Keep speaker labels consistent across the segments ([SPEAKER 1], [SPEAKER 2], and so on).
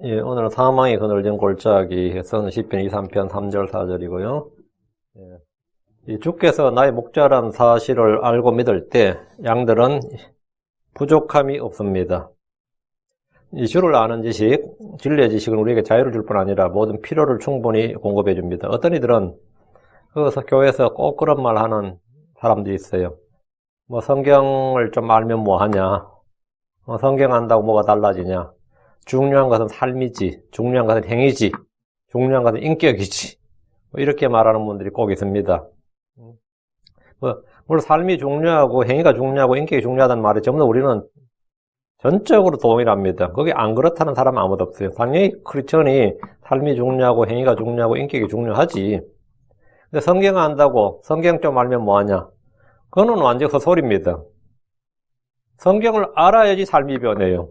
[SPEAKER 1] 예, 오늘은 사망이 그늘진 골짜기 해서는 시편 2, 3편 3절 4절이고요. 예, 이 주께서 나의 목자라는 사실을 알고 믿을 때 양들은 부족함이 없습니다. 이 주를 아는 지식, 진리의 지식은 우리에게 자유를 줄 뿐 아니라 모든 필요를 충분히 공급해 줍니다. 어떤 이들은 거기서 교회에서 꼭 그런 말 하는 사람들이 있어요. 뭐 성경을 좀 알면 뭐 하냐? 성경 안다고 뭐가 달라지냐? 중요한 것은 삶이지, 중요한 것은 행위지, 중요한 것은 인격이지. 뭐 이렇게 말하는 분들이 꼭 있습니다. 물론 삶이 중요하고 행위가 중요하고 인격이 중요하다는 말에 전부 다 우리는 전적으로 동일합니다. 거기 안 그렇다는 사람은 아무도 없어요. 당연히 크리스천이 삶이 중요하고 행위가 중요하고 인격이 중요하지. 근데 성경 안다고 성경 좀 알면 뭐하냐? 그거는 완전 헛소리입니다. 성경을 알아야지 삶이 변해요.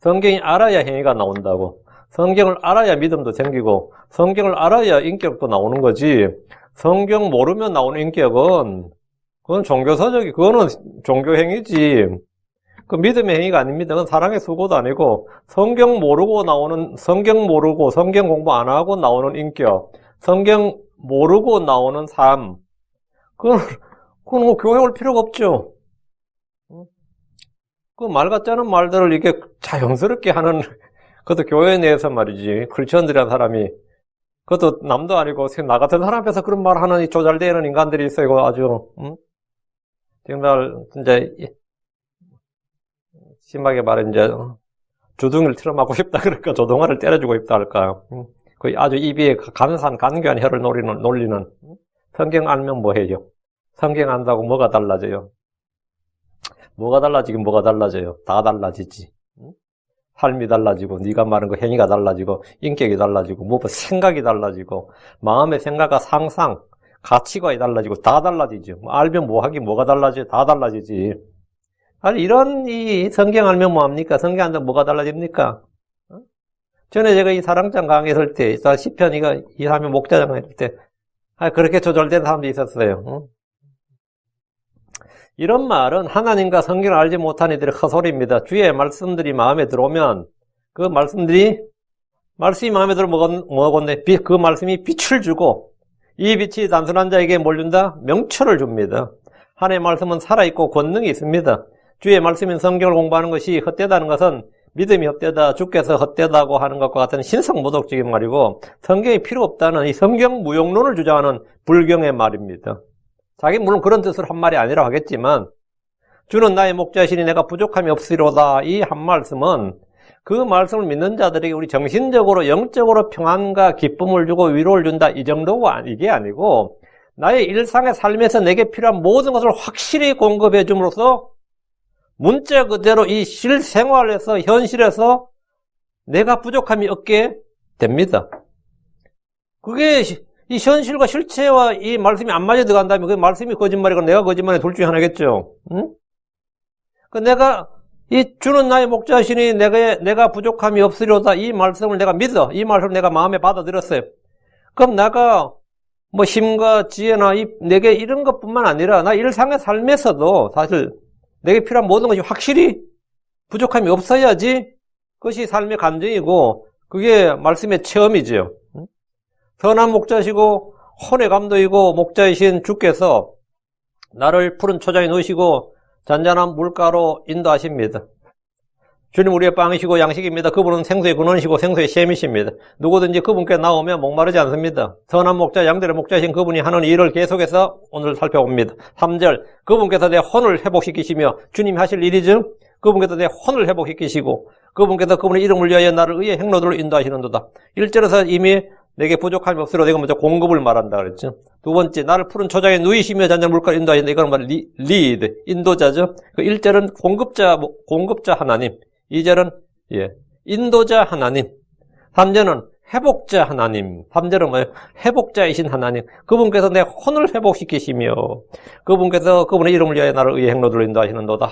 [SPEAKER 1] 성경이 알아야 행위가 나온다고. 성경을 알아야 믿음도 생기고 성경을 알아야 인격도 나오는 거지. 성경 모르면 나오는 인격은 그건 종교서적이 그거는 종교행위지. 그 믿음의 행위가 아닙니다. 그건 사랑의 수고도 아니고 성경 모르고 나오는 성경 모르고 성경 공부 안 하고 나오는 인격. 성경 모르고 나오는 삶. 그건 뭐 교회 올 필요가 없죠. 그 말 같지 않은 말들을 이렇게 자연스럽게 하는, 그것도 교회 내에서 말이지. 크리스천들이라는 사람이, 그것도 남도 아니고, 나 같은 사람 앞에서 그런 말 하는 조잘되는 인간들이 있어요. 이거 아주, 정말, 이제, 심하게 말해, 이제, 주둥이를 틀어막고 싶다. 그러니까 조동아를 때려주고 싶다 할까. 그 아주 입에 간교한 혀를 놀리는, 성경 알면 뭐 해요? 성경 안다고 뭐가 달라져요? 뭐가 달라지긴 뭐가 달라져요? 다 달라지지. 삶이 달라지고 네가 말한 거 행위가 달라지고 인격이 달라지고 무엇보다 생각이 달라지고 마음의 생각과 상상, 가치관이 달라지고 다 달라지죠. 알면 뭐 하긴 뭐가 달라져요? 다 달라지지. 아니 이런 이 성경 알면 뭐합니까? 성경 안다고 뭐가 달라집니까? 전에 제가 이 사랑장 강의했을 때 시편 이거 하면 목자장 강의할 때 그렇게 조절된 사람도 있었어요. 이런 말은 하나님과 성경을 알지 못한 이들의 헛소리입니다. 주의 말씀들이 마음에 들어오면 그 말씀이 마음에 들어오면 뭐건데 그 말씀이 빛을 주고 이 빛이 단순한 자에게 뭘 준다? 명철을 줍니다. 하나님의 말씀은 살아있고 권능이 있습니다. 주의 말씀인 성경을 공부하는 것이 헛되다는 것은 믿음이 헛되다, 주께서 헛되다고 하는 것과 같은 신성모독적인 말이고 성경이 필요 없다는 이 성경 무용론을 주장하는 불경의 말입니다. 자기는 물론 그런 뜻으로 한 말이 아니라 하겠지만 주는 나의 목자시니 내가 부족함이 없으리로다 이 한 말씀은 그 말씀을 믿는 자들에게 우리 정신적으로 영적으로 평안과 기쁨을 주고 위로를 준다 이 정도가 이게 아니고 나의 일상의 삶에서 내게 필요한 모든 것을 확실히 공급해 줌으로써 문자 그대로 이 실생활에서 현실에서 내가 부족함이 없게 됩니다. 그게 이 현실과 실체와 이 말씀이 안 맞아 들어간다면 그 말씀이 거짓말이고 내가 거짓말이 둘 중에 하나겠죠. 응? 그 내가 이 주는 나의 목자시니 내가 부족함이 없으리로다 이 말씀을 내가 믿어. 이 말씀을 내가 마음에 받아들였어요. 그럼 내가 뭐 힘과 지혜나 내게 이런 것뿐만 아니라 나 일상의 삶에서도 사실 내게 필요한 모든 것이 확실히 부족함이 없어야지 그것이 삶의 감정이고 그게 말씀의 체험이죠. 선한 목자시고 혼의 감독이고 목자이신 주께서 나를 푸른 초장에 넣으시고 잔잔한 물가로 인도하십니다. 주님 우리의 빵이시고 양식입니다. 그분은 생수의 근원이시고 생수의 셈이십니다. 누구든지 그분께 나오면 목마르지 않습니다. 선한 목자 양들의 목자이신 그분이 하는 일을 계속해서 오늘 살펴봅니다. 3절 그분께서 내 혼을 회복시키시며 주님이 하실 일이죠. 그분께서 내 혼을 회복시키시고 그분께서 그분의 이름을 위하여 나를 의의 행로들로 인도하시는도다. 1절에서 이미 내게 부족함이 없으리로다. 이건 먼저 공급을 말한다 그랬죠. 두 번째, 나를 푸른 초장에 누이시며 잔잔한 물가로 인도하신다. 이건 말 리드, 인도자죠. 그 1절은 공급자 하나님. 2절은 인도자 하나님. 3절은 회복자 하나님. 3절은 뭐예요? 회복자이신 하나님. 그분께서 내 혼을 회복시키시며 그분께서 그분의 이름을 위하여 나를 의의 행로들로 인도하시는도다.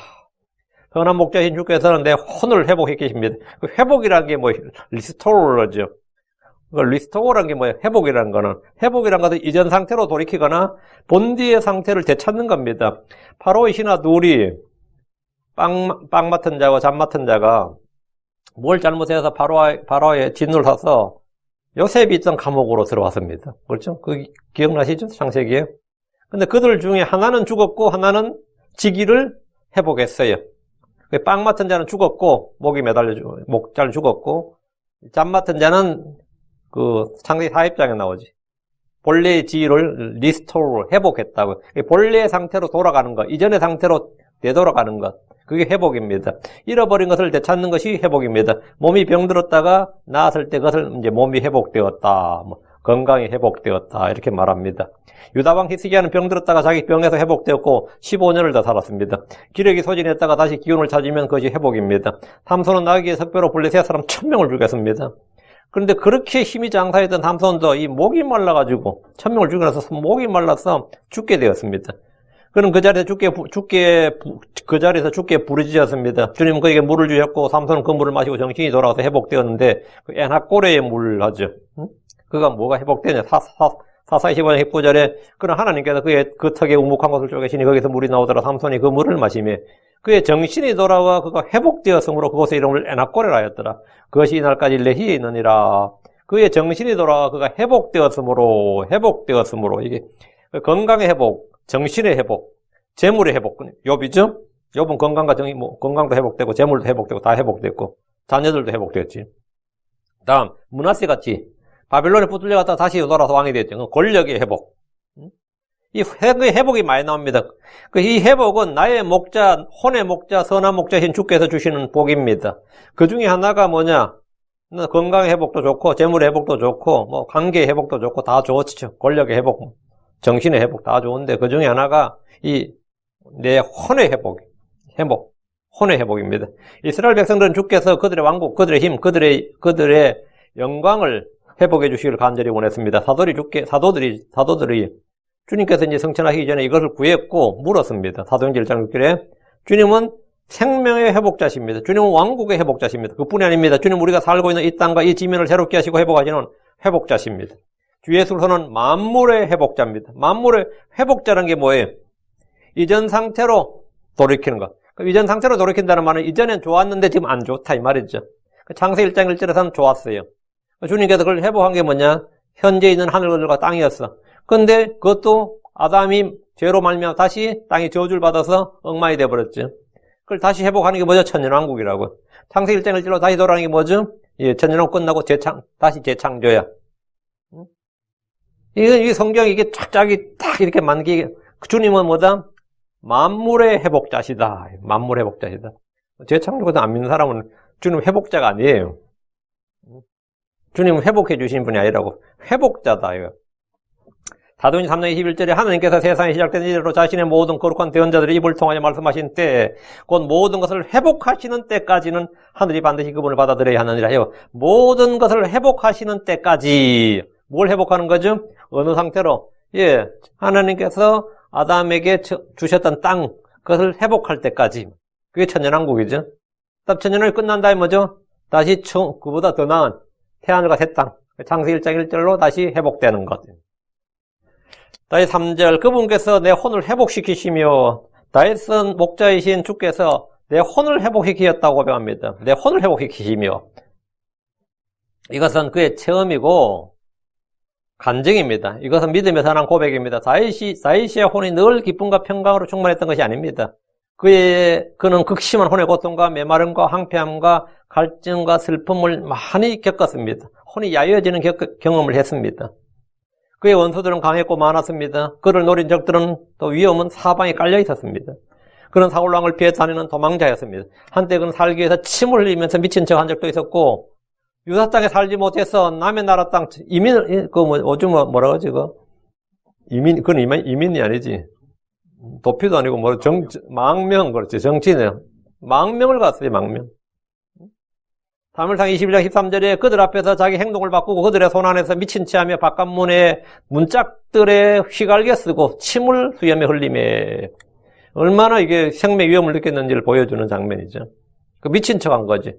[SPEAKER 1] 선한 목자이신 주께서는 내 혼을 회복시키십니다. 그 회복이라는 게 뭐예요? 리스토어죠. 리스토어라는 게 뭐예요? 회복이라는 것은 이전 상태로 돌이키거나 본디의 상태를 되찾는 겁니다. 바로의 신하 둘이 빵 맡은 자와 잠 맡은 자가 뭘 잘못해서 바로의 진노를 사서 요셉이 있던 감옥으로 들어왔습니다. 그렇죠? 그 기억나시죠? 창세기에. 근데 그들 중에 하나는 죽었고 하나는 직위를 회복했어요. 빵 맡은 자는 죽었고 목이 목잘 죽었고 잠 맡은 자는 그 창세기 4입장에 나오지. 본래의 지위를 리스토어 회복했다고. 본래의 상태로 돌아가는 것, 이전의 상태로 되돌아가는 것. 그게 회복입니다. 잃어버린 것을 되찾는 것이 회복입니다. 몸이 병들었다가 나았을 때 그것을 이제 몸이 회복되었다. 건강이 회복되었다. 이렇게 말합니다. 유다왕 히스기야는 병들었다가 자기 병에서 회복되었고 15년을 더 살았습니다. 기력이 소진했다가 다시 기운을 찾으면 그것이 회복입니다. 삼손은 나귀의 석배로 블레셋 사람 1000명을 죽였습니다. 그런데 그렇게 힘이 장사했던 삼손도 이 목이 말라가지고 1000명을 죽여서 목이 말라서 죽게 되었습니다. 그는 그 자리에서 죽게 부르짖었습니다. 주님은 그에게 물을 주셨고 삼손은 그 물을 마시고 정신이 돌아와서 회복되었는데 그 에나꼬레의 물 하죠. 그가 뭐가 회복되냐? 사사 25장 19절에 그는 하나님께서 그의 그 턱에 우묵한 것을 쪼개시니 거기서 물이 나오더라. 삼손이 그 물을 마시며 그의 정신이 돌아와 그가 회복되었으므로 그곳의 이름을 에나꼬레라 하였더라. 그것이 이날까지 레히에 있느니라. 그의 정신이 돌아와 그가 회복되었으므로 이게 건강의 회복, 정신의 회복, 재물의 회복. 욥이죠? 욥은 건강과 건강도 회복되고 재물도 회복되고 다 회복됐고 자녀들도 회복됐지. 다음 므낫세 같이 바빌론에 붙들려갔다가 다시 돌아서 왕이 됐죠. 권력의 회복. 이 회복이 많이 나옵니다. 이 회복은 나의 목자, 혼의 목자, 선한 목자신 주께서 주시는 복입니다. 그 중에 하나가 뭐냐? 건강의 회복도 좋고, 재물의 회복도 좋고, 관계의 회복도 좋고, 다 좋죠. 권력의 회복, 정신의 회복 다 좋은데, 그 중에 하나가 내 혼의 혼의 회복입니다. 이스라엘 백성들은 주께서 그들의 왕국, 그들의 힘, 그들의 영광을 회복해 주시기를 간절히 원했습니다. 사도들이 주님께서 이제 성천하시기 전에 이것을 구했고 물었습니다. 사도행전 1장 6절에 주님은 생명의 회복자십니다. 주님은 왕국의 회복자십니다. 그뿐이 아닙니다. 주님 우리가 살고 있는 이 땅과 이 지면을 새롭게 하시고 회복하시는 회복자십니다. 주 예수는 만물의 회복자입니다. 만물의 회복자라는 게 뭐예요? 이전 상태로 돌이키는 것. 이전 상태로 돌이킨다는 말은 이전엔 좋았는데 지금 안 좋다 이 말이죠. 창세기 1장 1절에서는 좋았어요. 주님께서 그걸 회복한 게 뭐냐? 현재 있는 하늘과 땅이었어. 근데 그것도 아담이 죄로 말미암아 다시 땅이 저주를 받아서 엉망이 되어버렸죠. 그걸 다시 회복하는 게 뭐죠? 천년왕국이라고. 창세기 1장 1절로 다시 돌아가는 게 뭐죠? 천년왕국 끝나고 다시 재창조야. 이 성경이 이게 쫙쫙이 딱 이렇게 만기, 주님은 뭐다? 만물의 회복자시다. 만물의 회복자시다. 재창조가 안 믿는 사람은 주님 회복자가 아니에요. 주님은 회복해 주신 분이 아니라고. 회복자다, 이거. 사도행전 3장 21절에 하나님께서 세상이 시작된 이래로 자신의 모든 거룩한 대언자들의 입을 통하여 말씀하신 때, 곧 모든 것을 회복하시는 때까지는 하늘이 반드시 그분을 받아들여야 하느니라 해요. 모든 것을 회복하시는 때까지. 뭘 회복하는 거죠? 어느 상태로? 하나님께서 아담에게 주셨던 땅, 그것을 회복할 때까지. 그게 천년왕국이죠. 천년왕국이 끝난 다음에 뭐죠? 다시 그보다 더 나은 태하늘과 새 땅. 창세기 1장 1절로 다시 회복되는 것. 다시 3절 그분께서 내 혼을 회복시키시며 다윗은 목자이신 주께서 내 혼을 회복시키셨다고 고백합니다. 내 혼을 회복시키시며 이것은 그의 체험이고 간증입니다. 이것은 믿음의 선한 고백입니다. 다윗의 혼이 늘 기쁨과 평강으로 충만했던 것이 아닙니다. 그는 극심한 혼의 고통과 메마름과 황폐함과 갈증과 슬픔을 많이 겪었습니다. 혼이 야유어지는 경험을 했습니다. 그의 원수들은 강했고 많았습니다. 그를 노린 적들은 또 위험은 사방에 깔려 있었습니다. 그는 사울왕을 피해 다니는 도망자였습니다. 한때 그는 살기 위해서 침을 흘리면서 미친 척 한 적도 있었고 유다 땅에 살지 못해서 남의 나라 땅 뭐라고 하지 그건 이민이 아니지. 도피도 아니고 망명 그렇지. 정치네. 망명을 갔어요. 망명. 사무엘상 21장 13절에 그들 앞에서 자기 행동을 바꾸고 그들의 손 안에서 미친 체하며 바깥문에 문짝들에 휘갈겨 쓰고 침을 수염에 흘리며 얼마나 이게 생명 위험을 느꼈는지를 보여주는 장면이죠. 그 미친 척한 거지.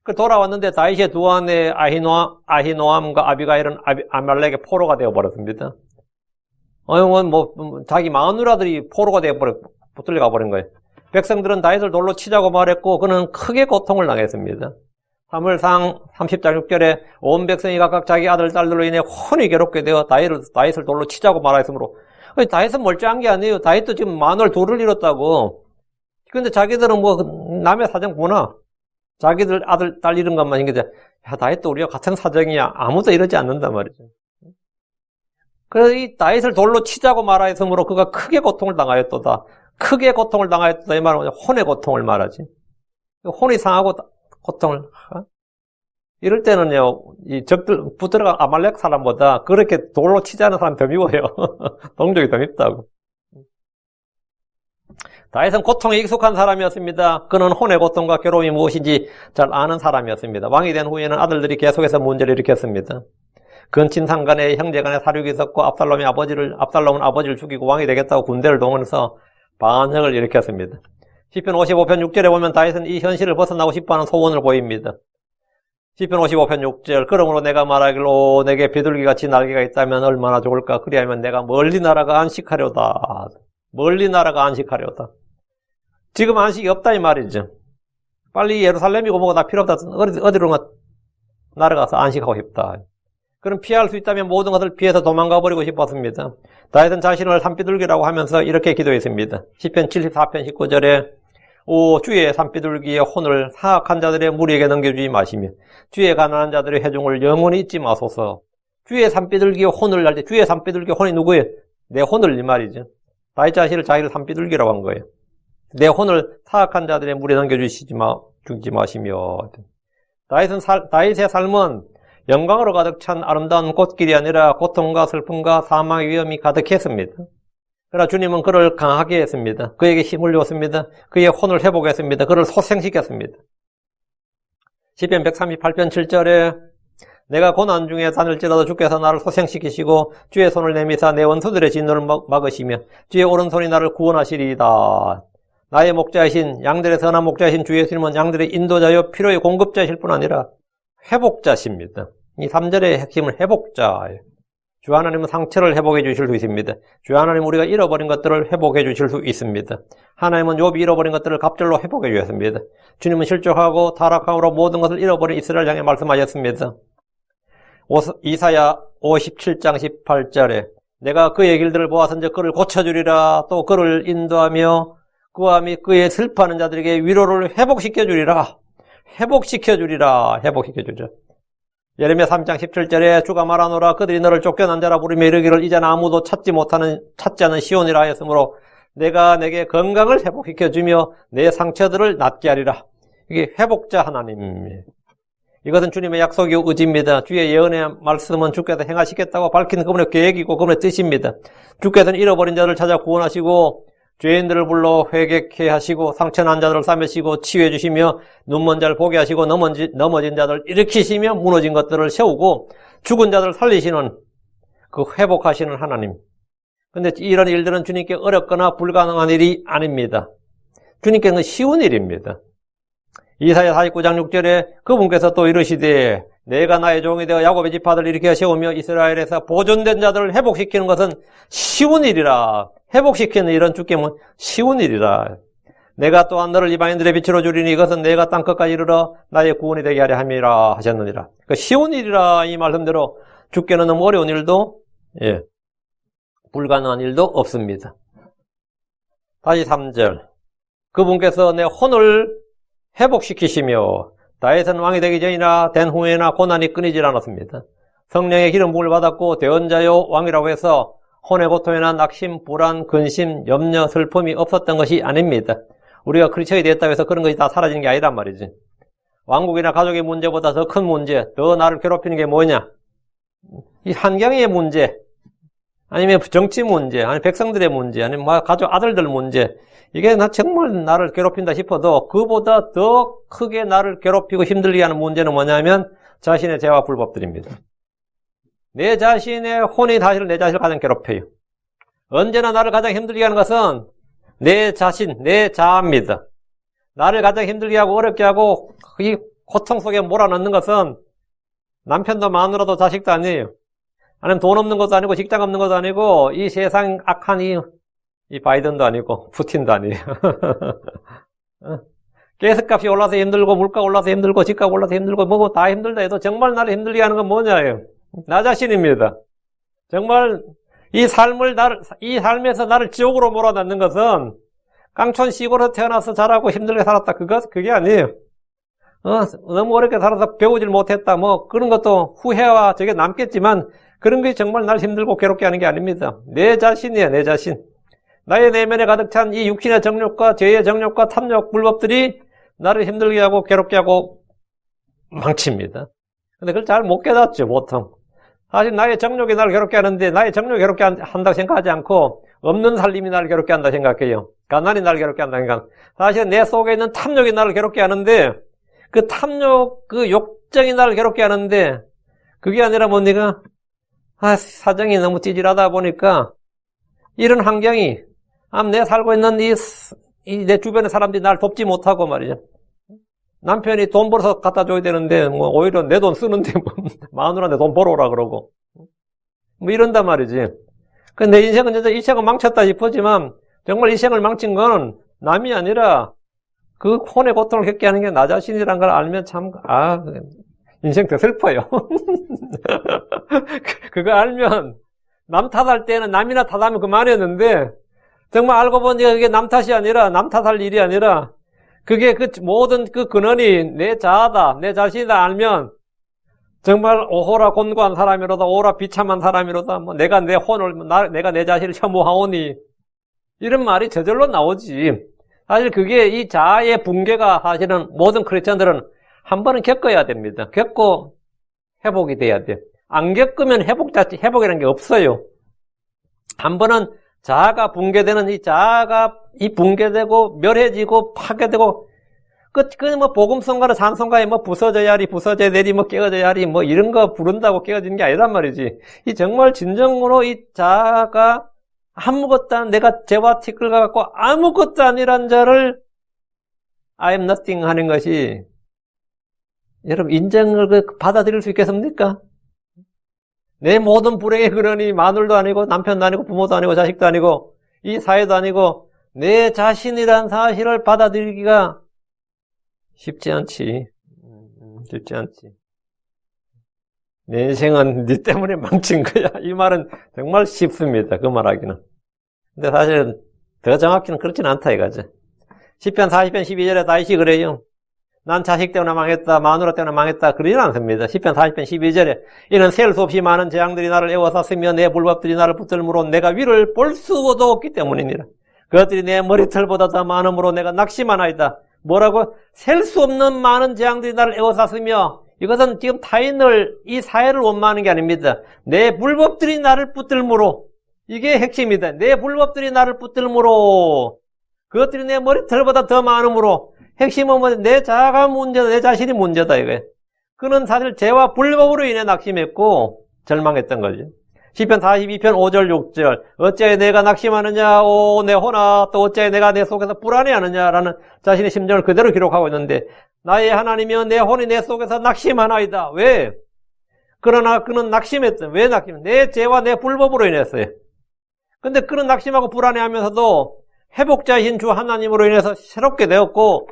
[SPEAKER 1] 그 돌아왔는데 다윗의 두 아내 아히노암과 아비가일은 아말렉의 포로가 되어버렸습니다. 자기 마누라들이 포로가 붙들려 가버린 거예요. 백성들은 다윗을 돌로 치자고 말했고 그는 크게 고통을 당했습니다. 사무엘상 30장 6절에 온 백성이 각각 자기 아들, 딸들로 인해 혼이 괴롭게 되어 다윗을 돌로 치자고 말하였으므로 다윗은 멀쩡한 게 아니에요. 다윗도 지금 마누엘 둘을 잃었다고. 근데 자기들은 뭐 남의 사정 보나? 자기들 아들, 딸 잃은 것만 이게 야, 다윗도 우리와 같은 사정이야. 아무도 이러지 않는단 말이죠. 그래서 이 다윗을 돌로 치자고 말하였으므로 그가 크게 고통을 당하였도다. 크게 고통을 당하였도다. 이 말은 혼의 고통을 말하지. 혼이 상하고 고통을. 이럴 때는요, 이 적들, 붙들어간 아말렉 사람보다 그렇게 돌로 치지 않은 사람 더 미워요. 동족이 더 밉다고. 다윗은 고통에 익숙한 사람이었습니다. 그는 혼의 고통과 괴로움이 무엇인지 잘 아는 사람이었습니다. 왕이 된 후에는 아들들이 계속해서 문제를 일으켰습니다. 근친상 간에 형제 간에 사륙이 있었고 압살롬은 아버지를 죽이고 왕이 되겠다고 군대를 동원해서 반역을 일으켰습니다. 시편 55편 6절에 보면 다윗은 이 현실을 벗어나고 싶어하는 소원을 보입니다. 시편 55편 6절 그러므로 내가 말하기로 내게 비둘기같이 날개가 있다면 얼마나 좋을까. 그리하면 내가 멀리 날아가 안식하려다. 멀리 날아가 안식하려다. 지금 안식이 없다 이 말이죠. 빨리 예루살렘이고 뭐가 다 필요 없다. 어디로 날아가서 안식하고 싶다. 그럼 피할 수 있다면 모든 것을 피해서 도망가 버리고 싶었습니다. 다윗은 자신을 산비둘기라고 하면서 이렇게 기도했습니다. 시편 74편 19절에 오 주의 산비둘기의 혼을 사악한 자들의 무리에게 넘겨주지 마시며 주의 가난한 자들의 회중을 영원히 잊지 마소서. 주의 산비둘기의 혼을 날 때 주의 산비둘기의 혼이 누구예요? 내 혼을 이 말이죠. 다윗 자신을 자기를 산비둘기라고 한 거예요. 내 혼을 사악한 자들의 물에 넘겨주지 마시며. 다윗의 삶은 영광으로 가득 찬 아름다운 꽃길이 아니라 고통과 슬픔과 사망의 위험이 가득했습니다. 그러나 주님은 그를 강하게 했습니다. 그에게 힘을 줬습니다. 그의 혼을 회복했습니다. 그를 소생시켰습니다. 시편 138편 7절에 내가 고난 중에 다닐지라도 주께서 나를 소생시키시고 주의 손을 내미사 내 원수들의 진노를 막으시며 주의 오른손이 나를 구원하시리이다. 나의 목자이신 양들의 선한 목자이신 주 예수님은 양들의 인도자요 필요의 공급자이실 뿐 아니라 회복자십니다. 이 3절의 핵심은 회복자예요. 주 하나님은 상처를 회복해 주실 수 있습니다. 주 하나님은 우리가 잃어버린 것들을 회복해 주실 수 있습니다. 하나님은 욥이 잃어버린 것들을 갑절로 회복해 주셨습니다. 주님은 실족하고 타락함으로 모든 것을 잃어버린 이스라엘 향해 말씀하셨습니다. 이사야 57장 18절에 내가 그의 길들을 보아선즉 그를 고쳐주리라. 또 그를 인도하며 그와 및 그의 슬퍼하는 자들에게 위로를 회복시켜주리라. 회복시켜주리라. 예레미야 3장 17절에 주가 말하노라 그들이 너를 쫓겨난 자라 부르며 이르기를 이제는 아무도 찾지 않은 시온이라 하였으므로 내가 내게 건강을 회복시켜주며 내 상처들을 낫게 하리라. 이게 회복자 하나님입니다. 이것은 주님의 약속이고 의지입니다. 주의 예언의 말씀은 주께서 행하시겠다고 밝힌 그분의 계획이고 그분의 뜻입니다. 주께서는 잃어버린 자를 찾아 구원하시고 죄인들을 불러 회개케 하시고 상처난 자들을 싸매시고 치유해 주시며 눈먼 자를 보게 하시고 넘어진 자들을 일으키시며 무너진 것들을 세우고 죽은 자들을 살리시는 그 회복하시는 하나님. 근데 이런 일들은 주님께 어렵거나 불가능한 일이 아닙니다. 주님께는 쉬운 일입니다. 이사야 49장 6절에 그분께서 또 이르시되 내가 나의 종이 되어 야곱의 지파들을 일으켜 세우며 이스라엘에서 보존된 자들을 회복시키는 것은 쉬운 일이라. 회복시키는 일은 주께는 쉬운 일이라. 내가 또한 너를 이방인들의 빛으로 주리니 이것은 내가 땅끝까지 이르러 나의 구원이 되게 하려 함이라 하셨느니라. 그러니까 쉬운 일이라 이 말씀대로 주께는 너무 어려운 일도 불가능한 일도 없습니다. 다시 3절 그분께서 내 혼을 회복시키시며 다윗은 왕이 되기 전이나 된 후에나 고난이 끊이질 않았습니다. 성령의 기름 부음을 받았고 대언자요 왕이라고 해서 혼의 고통이나 낙심, 불안, 근심, 염려, 슬픔이 없었던 것이 아닙니다. 우리가 크리스천이 됐다고 해서 그런 것이 다 사라지는 게 아니란 말이지. 왕국이나 가족의 문제보다 더 큰 문제, 더 나를 괴롭히는 게 뭐냐? 이 환경의 문제, 아니면 정치 문제, 아니면 백성들의 문제, 아니면 가족 아들들 문제, 이게 정말 나를 괴롭힌다 싶어도 그보다 더 크게 나를 괴롭히고 힘들게 하는 문제는 뭐냐면 자신의 죄와 불법들입니다. 내 자신의 혼이 사실 내 자신을 가장 괴롭혀요. 언제나 나를 가장 힘들게 하는 것은 내 자신, 내 자아입니다. 나를 가장 힘들게 하고 어렵게 하고 이 고통 속에 몰아넣는 것은 남편도 마누라도 자식도 아니에요. 아니면 돈 없는 것도 아니고 직장 없는 것도 아니고 이 세상 악한 이 바이든도 아니고 푸틴도 아니에요. 가스값이 올라서 힘들고, 물가 올라서 힘들고, 집값 올라서 힘들고, 뭐고 다 힘들다 해도 정말 나를 힘들게 하는 건 뭐냐예요. 나 자신입니다. 정말 이 삶에서 나를 지옥으로 몰아넣는 것은 깡촌 시골에서 태어나서 자라고 힘들게 살았다. 그게 아니에요. 너무 어렵게 살아서 배우질 못했다. 뭐, 그런 것도 후회와 저게 남겠지만, 그런 게 정말 날 힘들고 괴롭게 하는 게 아닙니다. 내 자신이에요, 내 자신. 나의 내면에 가득 찬 이 육신의 정욕과 죄의 정욕과 탐욕, 불법들이 나를 힘들게 하고 괴롭게 하고 망칩니다. 근데 그걸 잘 못 깨닫죠, 보통. 사실 나의 정욕이 나를 괴롭게 하는데, 나의 정욕이 괴롭게 한다고 생각하지 않고, 없는 살림이 나를 괴롭게 한다 생각해요. 가난이 나를 괴롭게 한다 생각. 사실 내 속에 있는 탐욕이 나를 괴롭게 하는데, 그 탐욕, 그 욕정이 나를 괴롭게 하는데, 그게 아니라 뭡니까? 사정이 너무 찌질하다 보니까, 이런 환경이, 내 살고 있는 내 주변의 사람들이 날 돕지 못하고 말이죠. 남편이 돈 벌어서 갖다 줘야 되는데, 뭐, 오히려 내 돈 쓰는데, 뭐, 마누라한테 돈 벌어오라 그러고. 뭐, 이런단 말이지. 내 인생은 진짜 이 생을 망쳤다 싶었지만, 정말 이 생을 망친 건 남이 아니라, 그 혼의 고통을 겪게 하는 게 나 자신이란 걸 알면 참, 인생 더 슬퍼요. 그거 알면, 남 탓할 때는 남이나 탓하면 그만했는데, 정말 알고 보니 그게 남 탓이 아니라, 남 탓할 일이 아니라, 그게 모든 근원이 내 자아다, 내 자신이다 알면, 정말 오호라 곤고한 사람이로다, 오호라 비참한 사람이로다, 뭐 내가 내 혼을, 내가 내 자신을 혐오하오니, 이런 말이 저절로 나오지. 사실 그게 이 자아의 붕괴가 사실은 모든 크리스천들은 한 번은 겪어야 됩니다. 겪고 회복이 돼야 돼. 안 겪으면 회복이라는 게 없어요. 한 번은 자아가 붕괴되는 이 자아가 붕괴되고 멸해지고 파괴되고 뭐 복음성가나 찬송가에 뭐 부서져야 하리 부서져야 되리 뭐 깨어져야 하리 뭐 이런 거 부른다고 깨어지는 게 아니란 말이지. 이 정말 진정으로 이 자아가 아무것도 안 내가 죄와 티끌과 같고 아무것도 아니란 자를 I am nothing 하는 것이 여러분 인정을 받아들일 수 있겠습니까? 내 모든 불행의 근원이 마누라도 아니고 남편도 아니고 부모도 아니고 자식도 아니고 이 사회도 아니고 내 자신이란 사실을 받아들이기가 쉽지 않지. 쉽지 않지. 내 인생은 네 때문에 망친 거야. 이 말은 정말 쉽습니다. 그 말하기는. 근데 사실 더 정확히는 그렇지는 않다 이거지. 시편 40편 12절에 다윗이 그래요. 난 자식 때문에 망했다. 마누라 때문에 망했다. 그러진 않습니다. 시편 40편 12절에 이는 셀 수 없이 많은 재앙들이 나를 에워쌌으며 내 불법들이 나를 붙들므로 내가 위를 볼 수도 없기 때문이니라. 그것들이 내 머리털보다 더 많음으로 내가 낙심하나이다. 뭐라고? 셀 수 없는 많은 재앙들이 나를 에워쌌으며 이것은 지금 타인을 이 사회를 원망하는 게 아닙니다. 내 불법들이 나를 붙들므로 이게 핵심이다. 내 불법들이 나를 붙들므로 그것들이 내 머리털보다 더 많음으로 핵심은 뭐냐? 내 자아가 문제다. 내 자신이 문제다 이거예요. 그는 사실 죄와 불법으로 인해 낙심했고 절망했던 거죠. 시편 42편 5절 6절 어찌하여 내가 낙심하느냐 오 내 혼아 또 어찌하여 내가 내 속에서 불안해하느냐라는 자신의 심정을 그대로 기록하고 있는데 나의 하나님이여 내 혼이 내 속에서 낙심하나이다. 왜? 그러나 그는 낙심했다. 왜 낙심? 내 죄와 내 불법으로 인해서요. 근데 그는 낙심하고 불안해하면서도 회복자이신 주 하나님으로 인해서 새롭게 되었고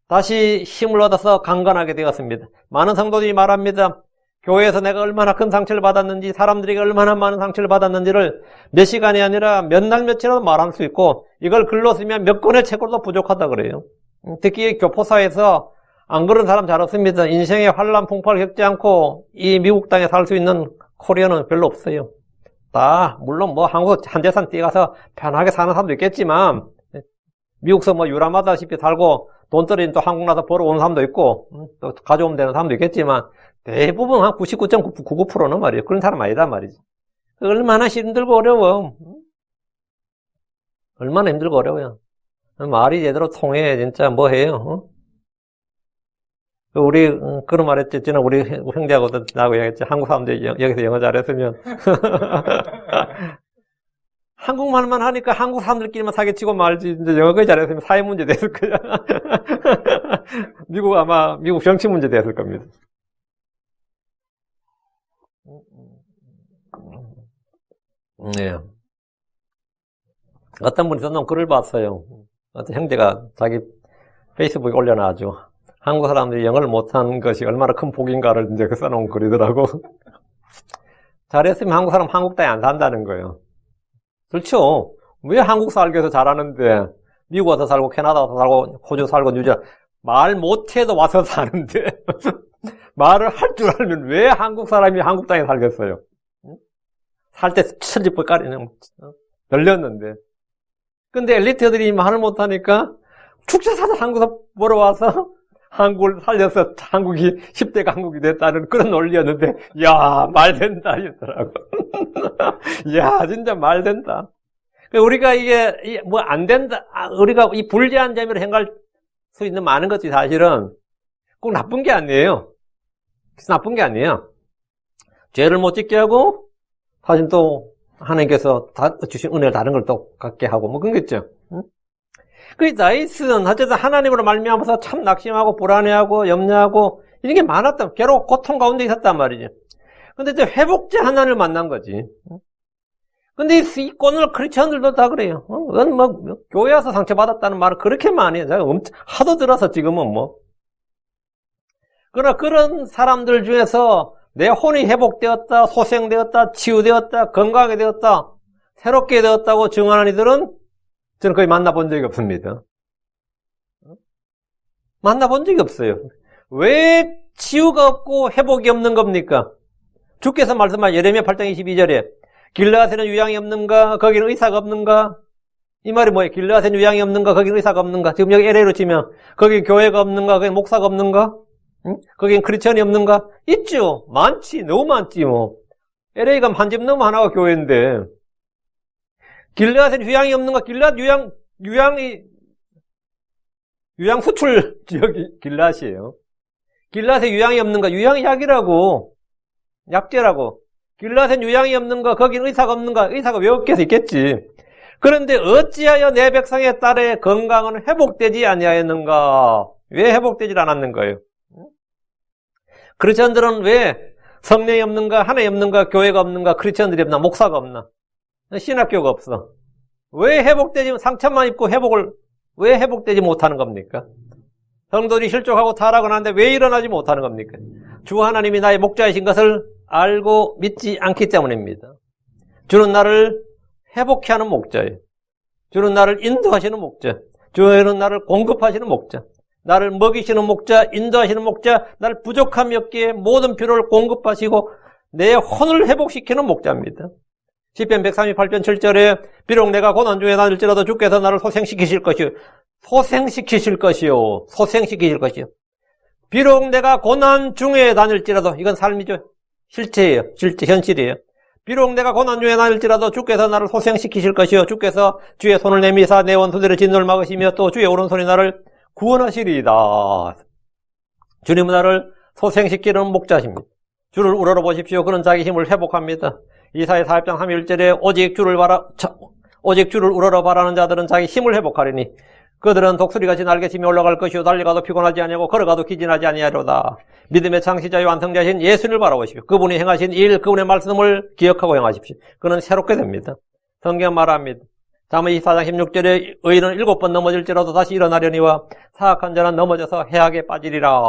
[SPEAKER 1] 다시 힘을 얻어서 강건하게 되었습니다. 많은 성도들이 말합니다. 교회에서 내가 얼마나 큰 상처를 받았는지 사람들에게 얼마나 많은 상처를 받았는지를 몇 시간이 아니라 몇 날 며칠이라도 말할 수 있고 이걸 글로 쓰면 몇 권의 책으로도 부족하다 그래요. 특히 교포사에서 안 그런 사람 잘 없습니다. 인생의 환란 풍파를 겪지 않고 이 미국 땅에 살 수 있는 코리아는 별로 없어요. 다 물론 뭐 한국 한재산 뛰어가서 편하게 사는 사람도 있겠지만 미국서 뭐 유람하다시피 살고 돈 떨어진 또 한국 나서 벌어오는 사람도 있고 또 가져오면 되는 사람도 있겠지만 대부분 한 99.99%는 말이에요. 그런 사람 아니다 말이지. 얼마나 힘들고 어려워. 얼마나 힘들고 어려워요. 말이 제대로 통해 진짜 뭐 해요. 우리 그런 말 했지. 저는 우리 형제하고도 나하고 얘기했지. 한국 사람들이 여기서 영어 잘했으면 한국말만 하니까 한국 사람들끼리만 사기치고 말지. 이제 영어까지 잘했으면 사회 문제 됐을 거야. 미국 정치 문제 됐을 겁니다. 네. 어떤 분이 썼던 글을 봤어요. 어떤 형제가 자기 페이스북에 올려놔가지고 한국 사람들이 영어를 못하는 것이 얼마나 큰 복인가를 이제 써놓은 글이더라고. 잘했으면 한국 사람 한국 땅에 안 산다는 거예요. 그렇죠. 왜 한국 살기 위해서 잘하는데 미국 와서 살고 캐나다 와서 살고 호주 살고 뉴질랜드 말 못해도 와서 사는데 말을 할 줄 알면 왜 한국 사람이 한국 땅에 살겠어요? 살 때 천지불 까리는 널렸는데. 근데 엘리트들이 말을 못하니까 축제사들 한국에서 보러 와서 한국을 살려서 한국이 10대 강국이 됐다는 그런 논리였는데, 야, 말 된다, 이러더라고. 야, 진짜 말 된다. 우리가 이게, 뭐, 안 된다. 우리가 이 불리한 재미로 행할 수 있는 많은 것이 사실은 꼭 나쁜 게 아니에요. 나쁜 게 아니에요. 죄를 못 짓게 하고, 사실 또 하나님께서 주신 은혜를 다른 걸 또 갖게 하고, 뭐, 그런 거 있죠. 응? 그 다윗은 어쨌든 하나님으로 말미암아서 참 낙심하고 불안해하고 염려하고 이런 게 많았다. 괴로워 고통 가운데 있었단 말이지. 근데 이제 회복자 하나님을 만난 거지. 근데 이 오늘 크리스천들도 다 그래요. 뭐 교회 와서 상처받았다는 말을 그렇게 많이 해요. 제가 하도 들어서 지금은 뭐. 그러나 그런 사람들 중에서 내 혼이 회복되었다, 소생되었다, 치유되었다, 건강하게 되었다, 새롭게 되었다고 증언하는 이들은 저는 거의 만나본 적이 없습니다. 만나본 적이 없어요. 왜 치유가 없고 회복이 없는 겁니까? 주께서 말씀하신 예레미야 8장 22절에 길르앗에는 유양이 없는가? 거기는 의사가 없는가? 이 말이 뭐예요? 길르앗에는 유양이 없는가? 거기는 의사가 없는가? 지금 여기 LA로 치면 거기 교회가 없는가? 거기 목사가 없는가? 응? 거긴 크리스천이 없는가? 있죠. 많지. 너무 많지 뭐. LA가 한 집 넘어 하나가 교회인데 길르앗에는 유양이 없는가? 길르앗 유양 수출 지역이 길르앗이에요. 길르앗에 유양이 없는가? 유양이 약이라고. 약재라고. 길르앗엔 유양이 없는가? 거긴 의사가 없는가? 의사가 왜 없겠어? 있겠지. 그런데 어찌하여 내 백성의 딸의 건강은 회복되지 아니하였는가? 왜 회복되지 않았는가요? 크리스천들은 왜 성령이 없는가? 하나님 없는가? 교회가 없는가? 크리스천들이 없나? 목사가 없나? 신학교가 없어. 왜 회복되지, 상처만 입고 왜 회복되지 못하는 겁니까? 성도들이 실족하고 타락을 하는데 왜 일어나지 못하는 겁니까? 주 하나님이 나의 목자이신 것을 알고 믿지 않기 때문입니다. 주는 나를 회복케 하는 목자예요. 주는 나를 인도하시는 목자. 주는 나를 공급하시는 목자. 나를 먹이시는 목자, 인도하시는 목자, 나를 부족함이 없기에 모든 필요를 공급하시고 내 혼을 회복시키는 목자입니다. 시편 138편 7절에 비록 내가 고난 중에 다닐지라도 주께서 나를 소생시키실 것이요. 소생시키실 것이요. 소생시키실 것이요. 비록 내가 고난 중에 다닐지라도 이건 삶이죠. 실체예요. 실제 현실이에요. 비록 내가 고난 중에 다닐지라도 주께서 나를 소생시키실 것이요. 주께서 주의 손을 내미사 내 원수들의 진노를 막으시며 또 주의 오른손이 나를 구원하시리이다. 주님은 나를 소생시키는 목자십니다. 주를 우러러보십시오. 그는 자기 힘을 회복합니다. 이사야 40장 31절에 오직 주를 우러러 바라는 자들은 자기 힘을 회복하리니 그들은 독수리같이 날개치며 올라갈 것이요 달려가도 피곤하지 아니하고 걸어가도 기진하지 아니하리로다. 믿음의 창시자요 완성자이신 예수를 바라보십시오. 그분이 행하신 일, 그분의 말씀을 기억하고 행하십시오. 그는 새롭게 됩니다. 성경 말합니다. 잠언 24장 16절에 의인은 7번 넘어질지라도 다시 일어나려니와 사악한 자는 넘어져서 해악에 빠지리라.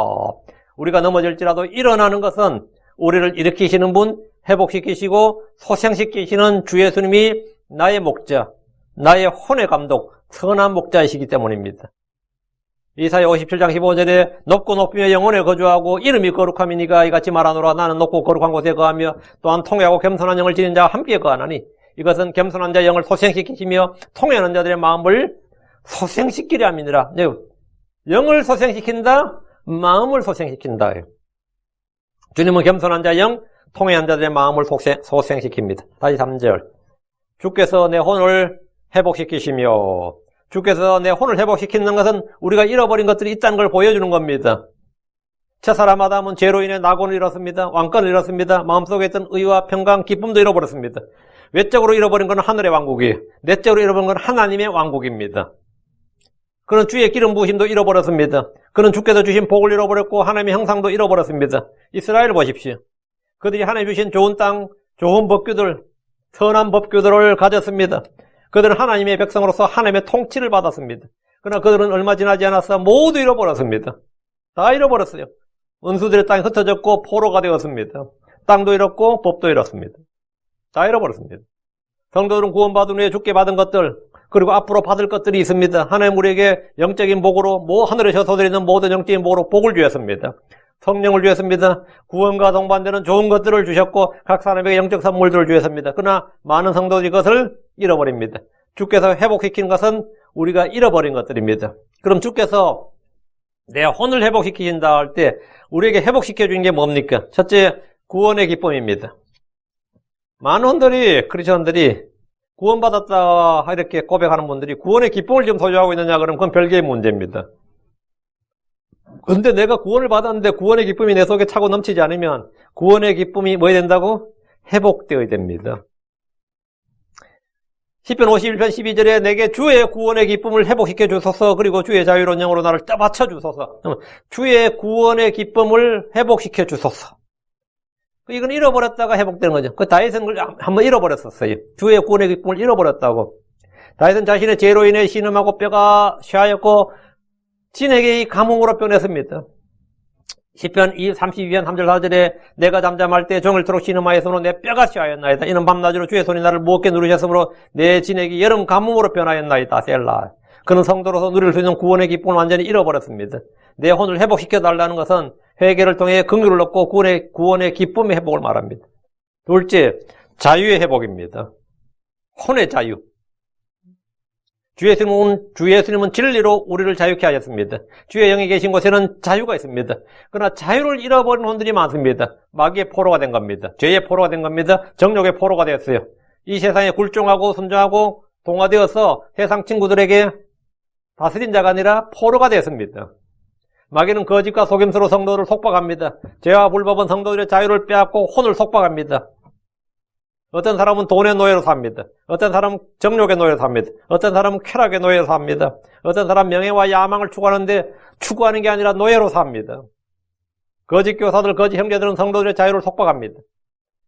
[SPEAKER 1] 우리가 넘어질지라도 일어나는 것은 우리를 일으키시는 분, 회복시키시고 소생시키시는 주 예수님이 나의 목자, 나의 혼의 감독, 선한 목자이시기 때문입니다. 이사야 57장 15절에 높고 높이며 영원에 거주하고 이름이 거룩함이니가 이같이 말하노라. 나는 높고 거룩한 곳에 거하며 또한 통회하고 겸손한 영을 지닌 자와 함께 거하나니 이것은 겸손한 자의 영을 소생시키시며 통회하는 자들의 마음을 소생시키려 함이니라. 영을 소생시킨다, 마음을 소생시킨다. 주님은 겸손한 자의 영, 통회한 자들의 마음을 소생시킵니다. 다시 3절. 주께서 내 혼을 회복시키시며, 주께서 내 혼을 회복시키는 것은 우리가 잃어버린 것들이 있다는 걸 보여주는 겁니다. 첫사람 아담은 죄로 인해 낙원을 잃었습니다. 왕권을 잃었습니다. 마음속에 있던 의와 평강, 기쁨도 잃어버렸습니다. 외적으로 잃어버린 것은 하늘의 왕국이에요. 내적으로 잃어버린 것은 하나님의 왕국입니다. 그는 주의 기름 부으심도 잃어버렸습니다. 그는 주께서 주신 복을 잃어버렸고 하나님의 형상도 잃어버렸습니다. 이스라엘을 보십시오. 그들이 하나님 주신 좋은 땅, 좋은 법규들, 선한 법규들을 가졌습니다. 그들은 하나님의 백성으로서 하나님의 통치를 받았습니다. 그러나 그들은 얼마 지나지 않아서 모두 잃어버렸습니다. 다 잃어버렸어요. 원수들의 땅이 흩어졌고 포로가 되었습니다. 땅도 잃었고 법도 잃었습니다. 다 잃어버렸습니다. 성도들은 구원받은 후에 주께 받은 것들, 그리고 앞으로 받을 것들이 있습니다. 하나님 우리에게 영적인 복으로 하늘에서 쏟아지는 모든 영적인 복으로 복을 주셨습니다. 성령을 주셨습니다. 구원과 동반되는 좋은 것들을 주셨고 각 사람에게 영적 선물들을 주셨습니다. 그러나 많은 성도들이 이것을 잃어버립니다. 주께서 회복시키는 것은 우리가 잃어버린 것들입니다. 그럼 주께서 내 혼을 회복시키신다 할 때 우리에게 회복시켜 주는 게 뭡니까? 첫째, 구원의 기쁨입니다. 많은 크리스천들이 구원받았다 이렇게 고백하는 분들이 구원의 기쁨을 지금 소유하고 있느냐 그러면 그건 별개의 문제입니다. 그런데 내가 구원을 받았는데 구원의 기쁨이 내 속에 차고 넘치지 않으면 구원의 기쁨이 뭐 해야 된다고? 회복되어야 됩니다. 시편 51편 12절에 내게 주의 구원의 기쁨을 회복시켜 주소서, 그리고 주의 자유로운 영으로 나를 떠받쳐 주소서. 주의 구원의 기쁨을 회복시켜 주소서. 이건 잃어버렸다가 회복되는 거죠. 그 다윗은 그걸 한번 잃어버렸었어요. 주의 구원의 기쁨을 잃어버렸다고. 다윗은 자신의 죄로 인해 신음하고 뼈가 쇠하였고 진에게 이 감흥으로 변했습니다. 시편 32편 3절 4절에 내가 잠잠할 때 종일토록 신음하였으므로 내 뼈가 쇠하였나이다. 이는 밤낮으로 주의 손이 나를 무겁게 누르셨으므로 내 진액이 여름 가뭄으로 변하였나이다. 셀라. 그는 성도로서 누릴 수 있는 구원의 기쁨을 완전히 잃어버렸습니다. 내 혼을 회복시켜달라는 것은 회개를 통해 긍휼을 얻고 구원의 기쁨의 회복을 말합니다. 둘째, 자유의 회복입니다. 혼의 자유. 주 예수님은 진리로 우리를 자유케 하셨습니다. 주의 영이 계신 곳에는 자유가 있습니다. 그러나 자유를 잃어버린 혼들이 많습니다. 마귀의 포로가 된 겁니다. 죄의 포로가 된 겁니다. 정욕의 포로가 되었어요. 이 세상에 굴종하고 순종하고 동화되어서 세상 친구들에게 다스린 자가 아니라 포로가 되었습니다. 마귀는 거짓과 속임수로 성도를 속박합니다. 죄와 불법은 성도들의 자유를 빼앗고 혼을 속박합니다. 어떤 사람은 돈의 노예로 삽니다. 어떤 사람은 정욕의 노예로 삽니다. 어떤 사람은 쾌락의 노예로 삽니다. 어떤 사람은 명예와 야망을 추구하는데 추구하는 게 아니라 노예로 삽니다. 거짓 교사들, 거짓 형제들은 성도들의 자유를 속박합니다.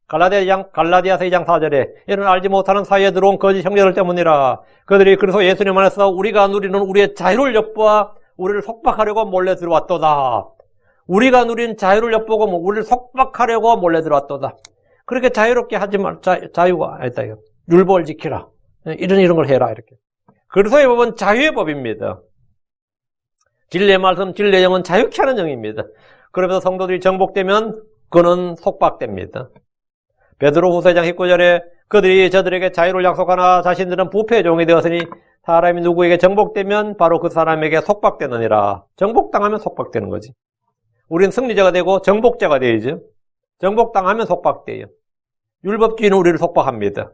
[SPEAKER 1] 갈라디아서 2장 4절에 이는 알지 못하는 사이에 들어온 거짓 형제들 때문이라. 그들이 그래서 예수님 안에서 우리가 누리는 우리의 자유를 엿보아 우리를 속박하려고 몰래 들어왔도다. 우리가 누린 자유를 엿보고 우리를 속박하려고 몰래 들어왔도다. 그렇게 자유롭게 하지 말, 자유가 아니다. 율법을 지키라. 이런 걸 해라. 이렇게. 그래서 이 법은 자유의 법입니다. 진리의 말씀, 진리의 영은 자유케 하는 영입니다. 그러면서 성도들이 정복되면 그는 속박됩니다. 베드로후서 2장 19절에 그들이 저들에게 자유를 약속하나 자신들은 부패의 종이 되었으니 사람이 누구에게 정복되면 바로 그 사람에게 속박되느니라. 정복당하면 속박되는 거지. 우리는 승리자가 되고 정복자가 되어야죠. 정복당하면 속박돼요. 율법주의는 우리를 속박합니다.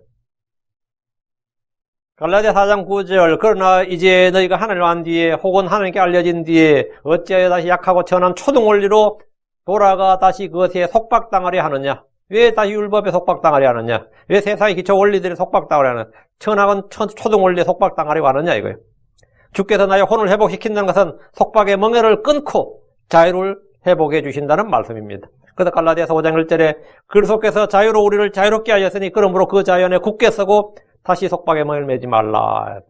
[SPEAKER 1] 갈라디아 4장 9절 그러나 이제 너희가 하나님을 안 뒤에 혹은 하나님께 알려진 뒤에 어찌하여 다시 약하고 천한 초등원리로 돌아가 다시 그것에 속박당하려 하느냐. 왜 다시 율법에 속박당하려 하느냐. 왜 세상의 기초 원리들에 속박당하려 하느냐. 천학은 초등원리에 속박당하려고 하느냐 이거예요. 주께서 나의 혼을 회복시킨다는 것은 속박의 멍에를 끊고 자유를 회복해 주신다는 말씀입니다. 그래서 갈라디아서 5장 1절에 그리스도께서 자유로 우리를 자유롭게 하셨으니 그러므로 그 자유 안에 굳게 서고 다시 속박의 멍을 매지 말라.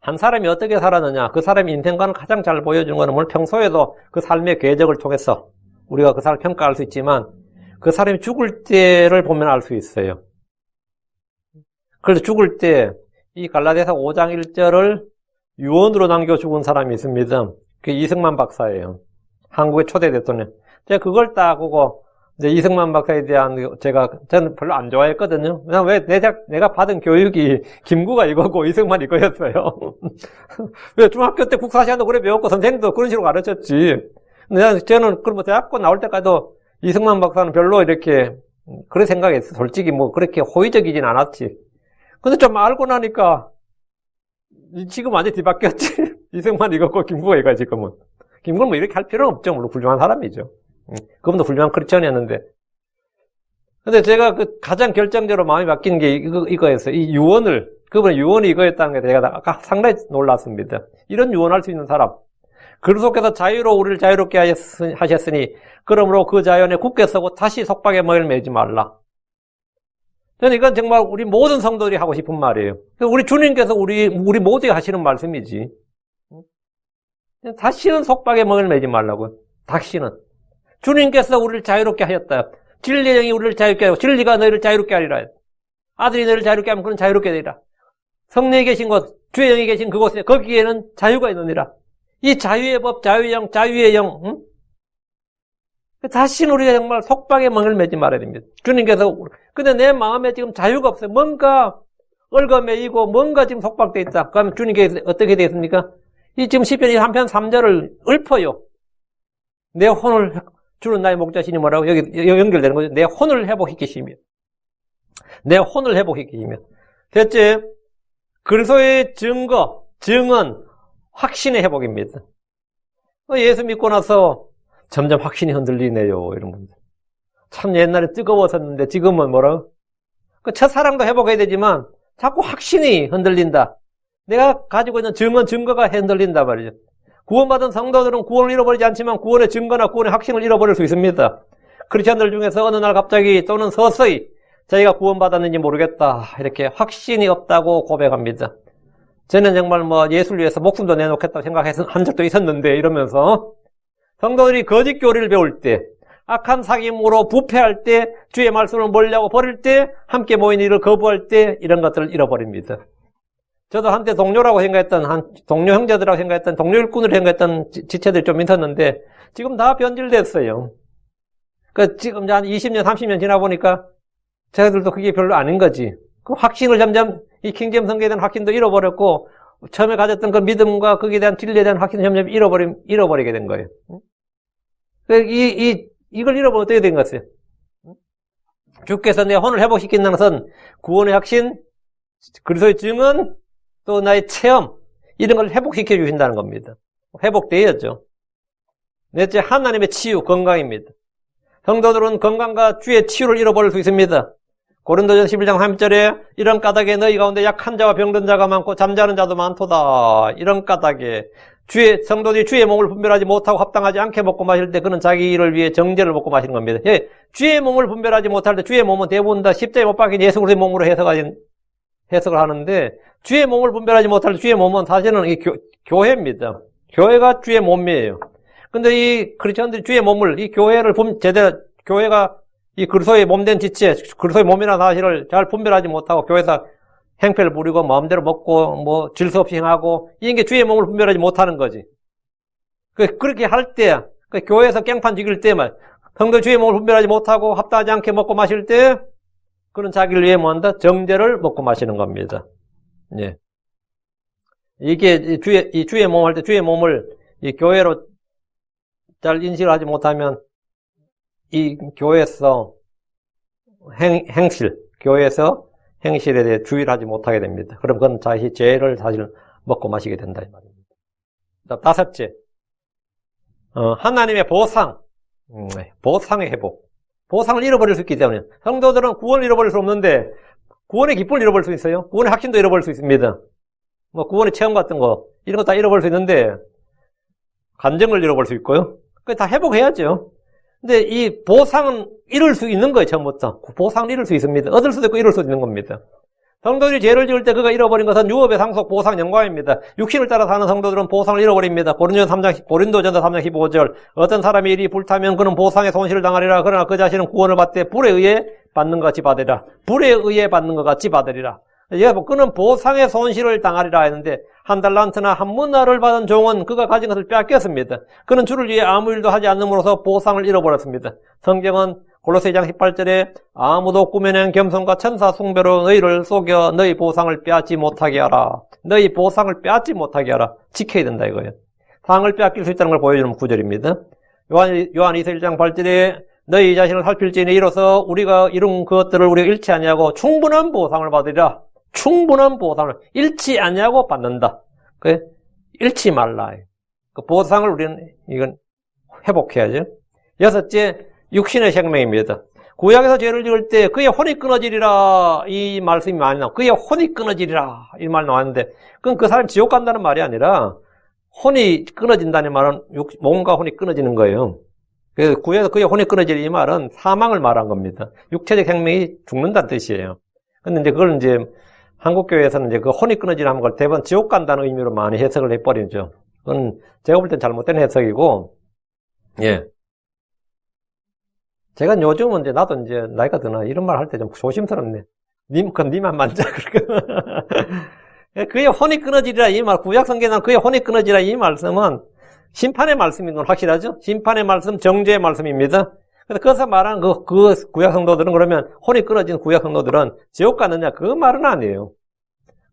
[SPEAKER 1] 한 사람이 어떻게 살았느냐, 그 사람의 인생관을 가장 잘 보여주는 것은 오늘 평소에도 그 삶의 궤적을 통해서 우리가 그 사람을 평가할 수 있지만 그 사람이 죽을 때를 보면 알 수 있어요. 그래서 죽을 때 이 갈라디아서 5장 1절을 유언으로 남겨 죽은 사람이 있습니다. 그게 이승만 박사예요. 한국의 초대 대통령. 제가 그걸 딱 보고 이제 이승만 박사에 대한 저는 별로 안 좋아했거든요. 그냥 왜 내가 받은 교육이 김구가 이거고 이승만 이거였어요. 왜 중학교 때 국사시간도 그래 배웠고 선생님도 그런 식으로 가르쳤지. 근데 저는 그럼 대학교 나올 때까지도 이승만 박사는 별로 이렇게 그런 생각했어. 솔직히 뭐 그렇게 호의적이진 않았지. 근데 좀 알고 나니까 지금 완전히 뒤바뀌었지. 이승만 이거고 김구가 이거야 지금은. 김구는 뭐 이렇게 할 필요는 없죠. 물론 훌륭한 사람이죠. 그분도 훌륭한 크리스천이었는데. 근데 제가 그 가장 결정적으로 마음이 바뀐 게 이거였어요. 이 유언을, 그분의 유언이 이거였다는 게 제가 아까 상당히 놀랐습니다. 이런 유언할 수 있는 사람. 그리스도께서 자유로 우리를 자유롭게 하셨으니, 그러므로 그 자유 안에 굳게 서고 다시 속박의 멍을 매지 말라. 저는 이건 정말 우리 모든 성도들이 하고 싶은 말이에요. 우리 주님께서 우리 모두에 하시는 말씀이지. 다시는 속박에 멍을 매지 말라고요. 다시는. 주님께서 우리를 자유롭게 하셨다. 진리의 영이 우리를 자유롭게 하고 진리가 너희를 자유롭게 하리라. 아들이 너희를 자유롭게 하면 그는 자유롭게 되리라. 성령이 계신 곳, 주의 영이 계신 그곳에 거기에는 자유가 있느니라. 이 자유의 법, 자유의 영, 자유의 영. 응? 다시는 우리가 정말 속박에 멍을 매지 말아야 됩니다. 주님께서 근데 내 마음에 지금 자유가 없어요. 뭔가 얽어매이고 뭔가 지금 속박되어 있다. 그러면 주님께서 어떻게 되겠습니까? 이 지금 시편 3편 3절을 읊어요. 내 혼을 주는 나의 목자시니 뭐라고 여기 연결되는 거죠. 내 혼을 회복시키시며. 내 혼을 회복시키시며. 셋째, 그리스도의 증거, 증언, 확신의 회복입니다. 예수 믿고 나서 점점 확신이 흔들리네요. 이런 분들. 참 옛날에 뜨거웠었는데 지금은 뭐라? 그 첫사랑도 회복해야 되지만 자꾸 확신이 흔들린다. 내가 가지고 있는 증언, 증거가 흔들린다 말이죠. 구원받은 성도들은 구원을 잃어버리지 않지만 구원의 증거나 구원의 확신을 잃어버릴 수 있습니다. 크리스천들 중에서 어느 날 갑자기 또는 서서히 자기가 구원받았는지 모르겠다. 이렇게 확신이 없다고 고백합니다. 저는 정말 예수를 위해서 목숨도 내놓겠다고 생각한 적도 있었는데 이러면서 성도들이 거짓 교리를 배울 때, 악한 사귐으로 부패할 때, 주의 말씀을 몰려고 버릴 때, 함께 모인 일을 거부할 때 이런 것들을 잃어버립니다. 저도 한때 동료라고 생각했던 동료 형제들이라고 생각했던 동료 일꾼으로 생각했던 지체들이 좀 있었는데 지금 다 변질됐어요. 지금 한 20년, 30년 지나 보니까 저희들도 그게 별로 아닌 거지. 그 확신을 점점 이 킹제임 성경에 대한 확신도 잃어버렸고 처음에 가졌던 그 믿음과 거기에 대한 진리에 대한 확신을 점점 잃어버리게 된 거예요. 이걸 잃어버리면 어떻게 된 것이에요? 주께서 내 혼을 회복시킨다는 것은 구원의 확신, 그리스도의 증언, 또 나의 체험, 이런 걸 회복시켜 주신다는 겁니다. 회복되어야죠. 넷째, 하나님의 치유, 건강입니다. 성도들은 건강과 주의 치유를 잃어버릴 수 있습니다. 고린도전서 11장 3절에 이런 까닭에 너희 가운데 약한 자와 병든 자가 많고 잠자는 자도 많도다. 이런 까닭에 성도들이 주의 몸을 분별하지 못하고 합당하지 않게 먹고 마실 때 그는 자기 일을 위해 정죄를 먹고 마시는 겁니다. 예, 주의 몸을 분별하지 못할 때 주의 몸은 대부분 다 십자가에 못 박힌 예수 그리스도의 몸으로 해석을 하는데 주의 몸을 분별하지 못할 때 주의 몸은 사실은 이 교회입니다. 교회가 주의 몸이에요. 근데 이 크리스천들이 주의 몸을 이 교회를 제대로 교회가 이 그리스도의 몸된 지체, 그리스도의 몸이라는 사실을 잘 분별하지 못하고 교회에서 행패를 부리고 마음대로 먹고 질서 없이 행하고 이런 게 주의 몸을 분별하지 못하는 거지. 그렇게 할 때, 교회에서 깽판 지길 때만 성도 주의 몸을 분별하지 못하고 합당하지 않게 먹고 마실 때 그는 자기를 위해 뭐한다? 정죄를 먹고 마시는 겁니다. 예. 이게 주의 몸 할 때 주의 몸을 이 교회로 잘 인식을 하지 못하면 이 교회에서 교회에서 행실에 대해 주의를 하지 못하게 됩니다. 그럼 그건 자기 죄를 사실 먹고 마시게 된다 이 말입니다. 다섯째, 하나님의 보상, 보상의 회복. 보상을 잃어버릴 수 있기 때문에 성도들은 구원을 잃어버릴 수 없는데 구원의 기쁨을 잃어버릴 수 있어요. 구원의 확신도 잃어버릴 수 있습니다. 구원의 체험 같은 거 이런 거 다 잃어버릴 수 있는데 감정을 잃어버릴 수 있고요. 그거 다 회복해야죠. 근데 이 보상은 잃을 수 있는 거예요, 처음부터. 보상을 잃을 수 있습니다. 얻을 수도 있고 잃을 수도 있는 겁니다. 성도들이 죄를 지을 때 그가 잃어버린 것은 유업의 상속, 보상, 영광입니다. 육신을 따라 사는 성도들은 보상을 잃어버립니다. 고린도전서 3장 15절. 어떤 사람이 일이 불타면 그는 보상의 손실을 당하리라. 그러나 그 자신은 구원을 받되 불에 의해 받는 것 같이 받으리라. 불에 의해 받는 것 같이 받으리라. 그는 보상의 손실을 당하리라 했는데 한 달란트나 한 문화를 받은 종은 그가 가진 것을 빼앗겼습니다. 그는 주를 위해 아무 일도 하지 않음으로써 보상을 잃어버렸습니다. 성경은 골로새 2장 18절에 아무도 꾸며낸 겸손과 천사 숭배로 너희를 속여 너희 보상을 빼앗지 못하게 하라. 너희 보상을 빼앗지 못하게 하라. 지켜야 된다 이거예요. 상을 빼앗길 수 있다는 걸 보여주는 구절입니다. 요한 2서 1장 8절에 너희 자신을 살필지니 이로써 우리가 이룬 것들을 우리가 잃지 아니하고 충분한 보상을 받으리라. 충분한 보상을 잃지 아니하고 받는다. 잃지 말라. 그 보상을 우리는 이건 회복해야죠. 여섯째, 육신의 생명입니다. 구약에서 죄를 지을 때 그의 혼이 끊어지리라 이 말씀이 많이 나와. 그의 혼이 끊어지리라 이 말 나왔는데 그건 그 사람이 지옥 간다는 말이 아니라 혼이 끊어진다는 말은 몸과 혼이 끊어지는 거예요. 그래서 구약에서 그의 혼이 끊어지리 이 말은 사망을 말한 겁니다. 육체적 생명이 죽는다는 뜻이에요. 근데 이제 그걸 이제 한국교회에서는 이제 그 혼이 끊어지라는 걸 대부분 지옥 간다는 의미로 많이 해석을 해버리죠. 그건 제가 볼 땐 잘못된 해석이고, 예. 제가 요즘은 이제 나도 이제 나이가 드나 이런 말 할 때 좀 조심스럽네. 니만 만져. 그의 혼이 끊어지리라 이 말, 구약성경에는 그의 혼이 끊어지리라 이 말씀은 심판의 말씀인 건 확실하죠? 심판의 말씀, 정죄의 말씀입니다. 그래서 거기서 말한 그 구약 성도들은 그러면 혼이 끊어진 구약 성도들은 지옥 가느냐 그 말은 아니에요.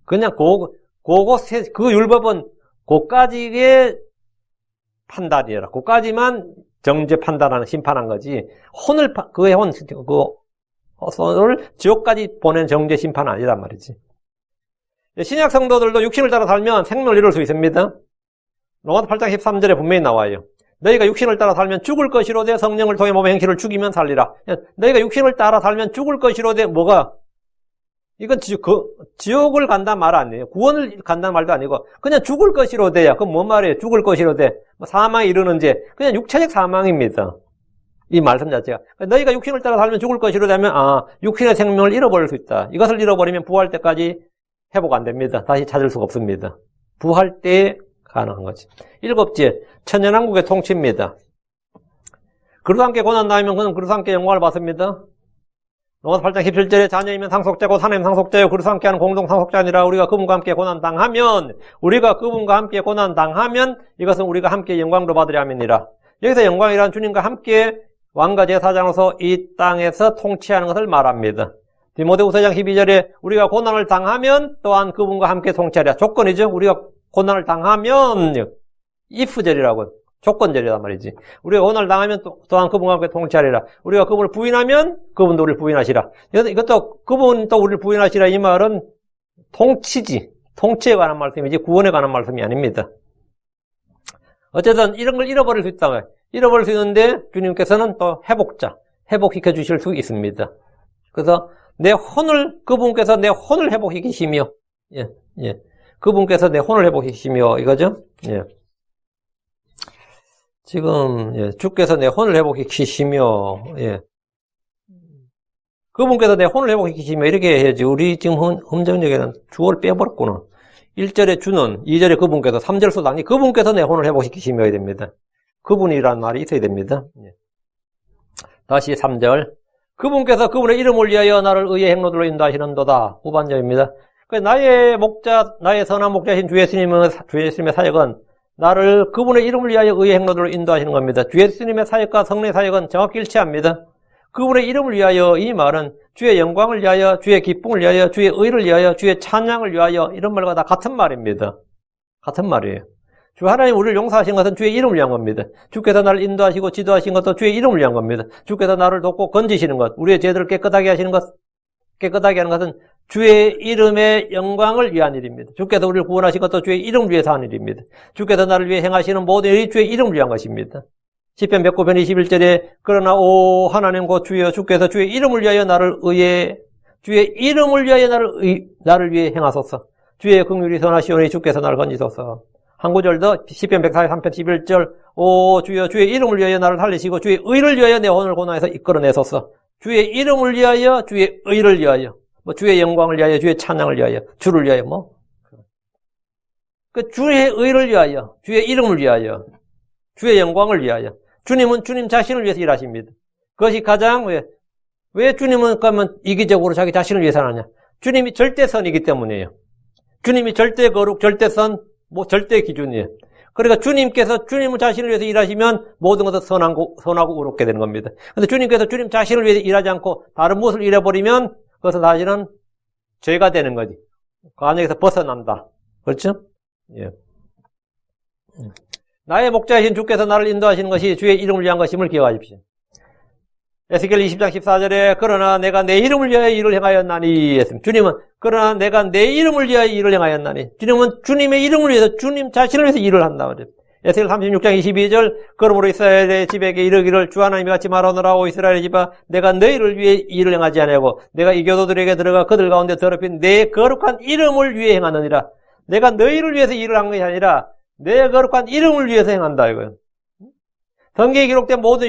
[SPEAKER 1] 그냥 그 율법은 고까지의 판단이라. 고까지만 정죄 판단하는 심판한 거지. 그의 혼을 지옥까지 보낸 정죄 심판은 아니란 말이지. 신약 성도들도 육신을 따라 살면 생명을 이룰 수 있습니다. 로마서 8장 13절에 분명히 나와요. 너희가 육신을 따라 살면 죽을 것이로되 성령을 통해 몸의 행실을 죽이면 살리라. 너희가 육신을 따라 살면 죽을 것이로되 뭐가? 이건 지옥을 간다는 말 아니에요. 구원을 간다는 말도 아니고 그냥 죽을 것이로되야. 그건 뭔 말이에요? 죽을 것이로되 사망에 이르는 죄. 그냥 육체적 사망입니다. 이 말씀 자체가. 너희가 육신을 따라 살면 죽을 것이로되 하면 육신의 생명을 잃어버릴 수 있다. 이것을 잃어버리면 부활 때까지 회복 안 됩니다. 다시 찾을 수가 없습니다. 부활 때 가능한 거지. 7째, 천연왕국의 통치입니다. 그리스도와 함께 고난 당하면 그는 그리스도와 함께 영광을 받습니다. 로마서 8장 17절에 자녀이면 상속자고 하나님 상속자요 그리스도와 함께하는 공동 상속자니라. 우리가 그분과 함께 고난 당하면 이것은 우리가 함께 영광도 받으려 함이니라. 여기서 영광이란 주님과 함께 왕과 제사장으로서 이 땅에서 통치하는 것을 말합니다. 디모데후서 4장 12절에 우리가 고난을 당하면 또한 그분과 함께 통치하리라. 조건이죠. 우리가 고난을 당하면 if절이라고 조건절이란 말이지. 우리가 고난을 당하면 또한 그분과 함께 통치하리라. 우리가 그분을 부인하면 그분도 우리를 부인하시라. 이것도 그분도 우리를 부인하시라 이 말은 통치지. 통치에 관한 말씀이지 구원에 관한 말씀이 아닙니다. 어쨌든 이런 걸 잃어버릴 수 있다. 잃어버릴 수 있는데 주님께서는 또 회복시켜 주실 수 있습니다. 그래서 그분께서 내 혼을 회복시키시며, 그분께서 내 혼을 회복시키시며, 이거죠? 예. 지금, 주께서 내 혼을 회복시키시며, 그분께서 내 혼을 회복시키시며, 이렇게 해야지. 우리 지금 흠정역에는 주어를 빼버렸구나. 1절에 주는, 2절에 그분께서, 3절 소당이 그분께서 내 혼을 회복시키시며 해야 됩니다. 그분이라는 말이 있어야 됩니다. 다시 3절. 그분께서 그분의 이름을 위하여 나를 의의 행로들로 인도하시는도다. 후반절입니다. 나의 선한 목자이신 주 예수님의 사역은 나를 그분의 이름을 위하여 의의 행로들로 인도하시는 겁니다. 주 예수님의 사역과 성령의 사역은 정확히 일치합니다. 그분의 이름을 위하여 이 말은 주의 영광을 위하여, 주의 기쁨을 위하여, 주의 의를 위하여, 주의 찬양을 위하여 이런 말과 다 같은 말입니다. 같은 말이에요. 주 하나님 우리를 용서하신 것은 주의 이름을 위한 겁니다. 주께서 나를 인도하시고 지도하신 것도 주의 이름을 위한 겁니다. 주께서 나를 돕고 건지시는 것, 우리의 죄들을 깨끗하게 하는 것은 주의 이름의 영광을 위한 일입니다. 주께서 우리를 구원하신 것도 주의 이름을 위해서 한 일입니다. 주께서 나를 위해 행하시는 모든 일이 주의 이름을 위한 것입니다. 시편 109편 21절에 그러나 오 하나님 곧 주여 주께서 주의 이름을 위하여 나를 위해 행하소서. 주의 긍휼이 선하시오니 주께서 나를 건지소서. 한 구절도 시편 143편 11절 오 주여 주의 이름을 위하여 나를 살리시고 주의 의를 위하여 내 혼을 고난에서 이끌어내소서. 주의 이름을 위하여 주의 의를 위하여 주의 영광을 위하여 주의 찬양을 위하여 주를 위하여 주의 의를 위하여 주의 이름을 위하여 주의 영광을 위하여 주님은 주님 자신을 위해서 일하십니다. 그것이 가장 왜 주님은 그러면 이기적으로 자기 자신을 위해서 하느냐? 주님이 절대선이기 때문이에요. 주님이 절대 거룩, 절대선, 절대 기준이에요. 그러니까 주님은 자신을 위해서 일하시면 모든 것은 선하고 의롭게 되는 겁니다. 근데 주님께서 주님 자신을 위해서 일하지 않고 다른 무엇을 잃어버리면 그것은 사실은 죄가 되는 거지. 그 안에서 벗어난다. 그렇죠? 예. 나의 목자이신 주께서 나를 인도하시는 것이 주의 이름을 위한 것임을 기억하십시오. 에스겔 20장 14절에 그러나 내가 내 이름을 위하여 일을 행하였나니 했습니다. 주님은 그러나 내가 내 이름을 위하여 일을 행하였나니 주님은 주님의 이름을 위해서 주님 자신을 위해서 일을 한다. 에스겔 36장 22절 그러므로 이스라엘의 집에게 이르기를 주 하나님이 같이 말하노라 오 이스라엘의 집아 내가 너희를 위해 일을 행하지 아니하고 내가 이 교도들에게 들어가 그들 가운데 더럽힌 내 거룩한 이름을 위해 행하느니라. 내가 너희를 위해서 일을 한 것이 아니라 내 거룩한 이름을 위해서 행한다 이거예요. 성경에 기록된 모든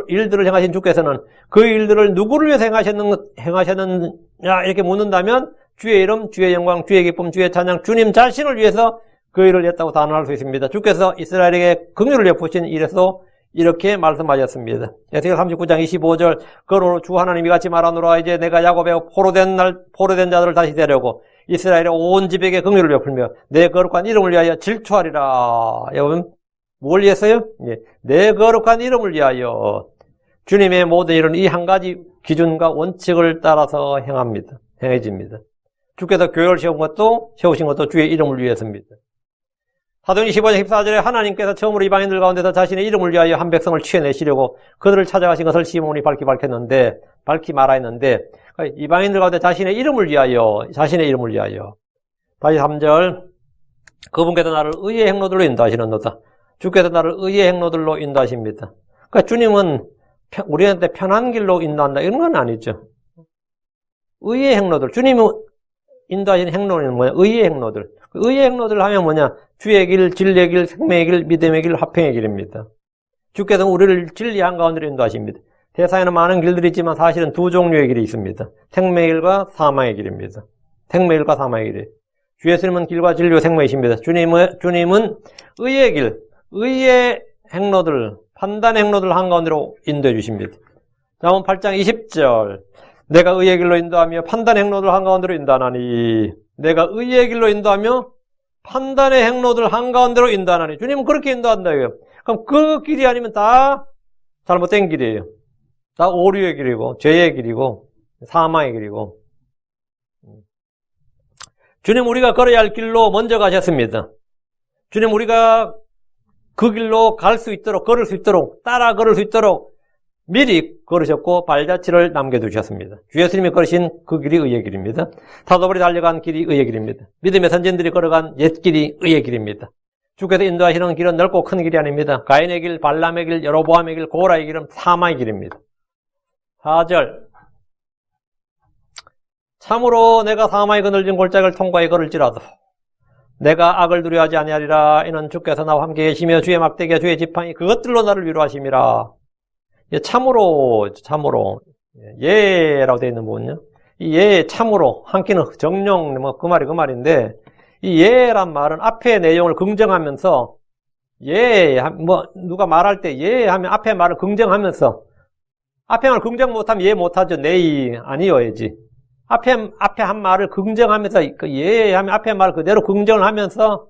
[SPEAKER 1] 일들을 행하신 주께서는 그 일들을 누구를 위해서 행하셨는 야, 이렇게 묻는다면 주의 이름, 주의 영광, 주의 기쁨, 주의 찬양, 주님 자신을 위해서 그 일을 했다고 단언할 수 있습니다. 주께서 이스라엘에게 긍휼을 베푸신 일에서 이렇게 말씀하셨습니다. 에스겔 39장 25절 그러므로 주 하나님이 같이 말하노라 이제 내가 야곱의 포로된 자들을 다시 데려오고 이스라엘의 온 집에게 긍휼을 베풀며 내 거룩한 이름을 위하여 질투하리라. 여러분 뭘 위해서요? 예, 내 거룩한 이름을 위하여 주님의 모든 일은 이 한 가지 기준과 원칙을 따라서 행해집니다. 주께서 교회를 세우신 것도 주의 이름을 위해서입니다. 사도행 15장 14절에 하나님께서 처음으로 이방인들 가운데서 자신의 이름을 위하여 한 백성을 취해내시려고 그들을 찾아가신 것을 시몬이 밝히 말하였는데 이방인들 가운데 자신의 이름을 위하여 다시 3절 그분께서 나를 의의 행로들로 인도하시는도다. 주께서 나를 의의 행로들로 인도하십니다. 그러니까 주님은 우리한테 편한 길로 인도한다 이런 건 아니죠. 의의 행로들, 주님이 인도하시는 행로는 뭐냐? 의의 행로들. 의의 행로들 하면 뭐냐? 주의 길, 진리의 길, 생명의 길, 믿음의 길, 화평의 길입니다. 주께서는 우리를 진리 한가운데로 인도하십니다. 세상에는 많은 길들이 있지만 사실은 두 종류의 길이 있습니다. 생명의 길과 사망의 길입니다. 생명의 길과 사망의 길이에요. 주 예수님은 길과 진리와 생명이십니다. 주님은 의의 길, 의의 행로들, 판단의 행로들 한가운데로 인도해 주십니다. 잠언 8장 20절 내가 의의 길로 인도하며 판단의 행로들 한가운데로 인도하나니 내가 의의 길로 인도하며 판단의 행로들 한가운데로 인도하나니 주님은 그렇게 인도한다 이거예요. 그럼 그 길이 아니면 다 잘못된 길이에요. 다 오류의 길이고 죄의 길이고 사망의 길이고 주님 우리가 걸어야 할 길로 먼저 가셨습니다. 주님 우리가 그 길로 갈 수 있도록 걸을 수 있도록 따라 걸을 수 있도록 미리 걸으셨고 발자취를 남겨두셨습니다. 주 예수님이 걸으신 그 길이 의의 길입니다. 사도벌이 달려간 길이 의의 길입니다. 믿음의 선진들이 걸어간 옛 길이 의의 길입니다. 주께서 인도하시는 길은 넓고 큰 길이 아닙니다. 가인의 길, 발람의 길, 여로보암의 길, 고라의 길은 사마의 길입니다. 4절 참으로 내가 사마의 그늘진 골짜기를 통과해 걸을지라도 내가 악을 두려워하지 아니하리라. 이는 주께서 나와 함께 계시며 주의 막대기와 주의 지팡이 그것들로 나를 위로하심이라. 참으로 예라고 되어 있는 부분요. 이 예 참으로 한끼는 정령 뭐 그 말인데 이 예란 말은 앞의 내용을 긍정하면서 누가 말할 때 예 하면 앞에 말을 긍정하면서 앞에 말을 긍정 못하면 예 못하죠. 네이 아니어야지. 앞에 한 말을 긍정하면서 예 하면 앞에 말을 그대로 긍정을 하면서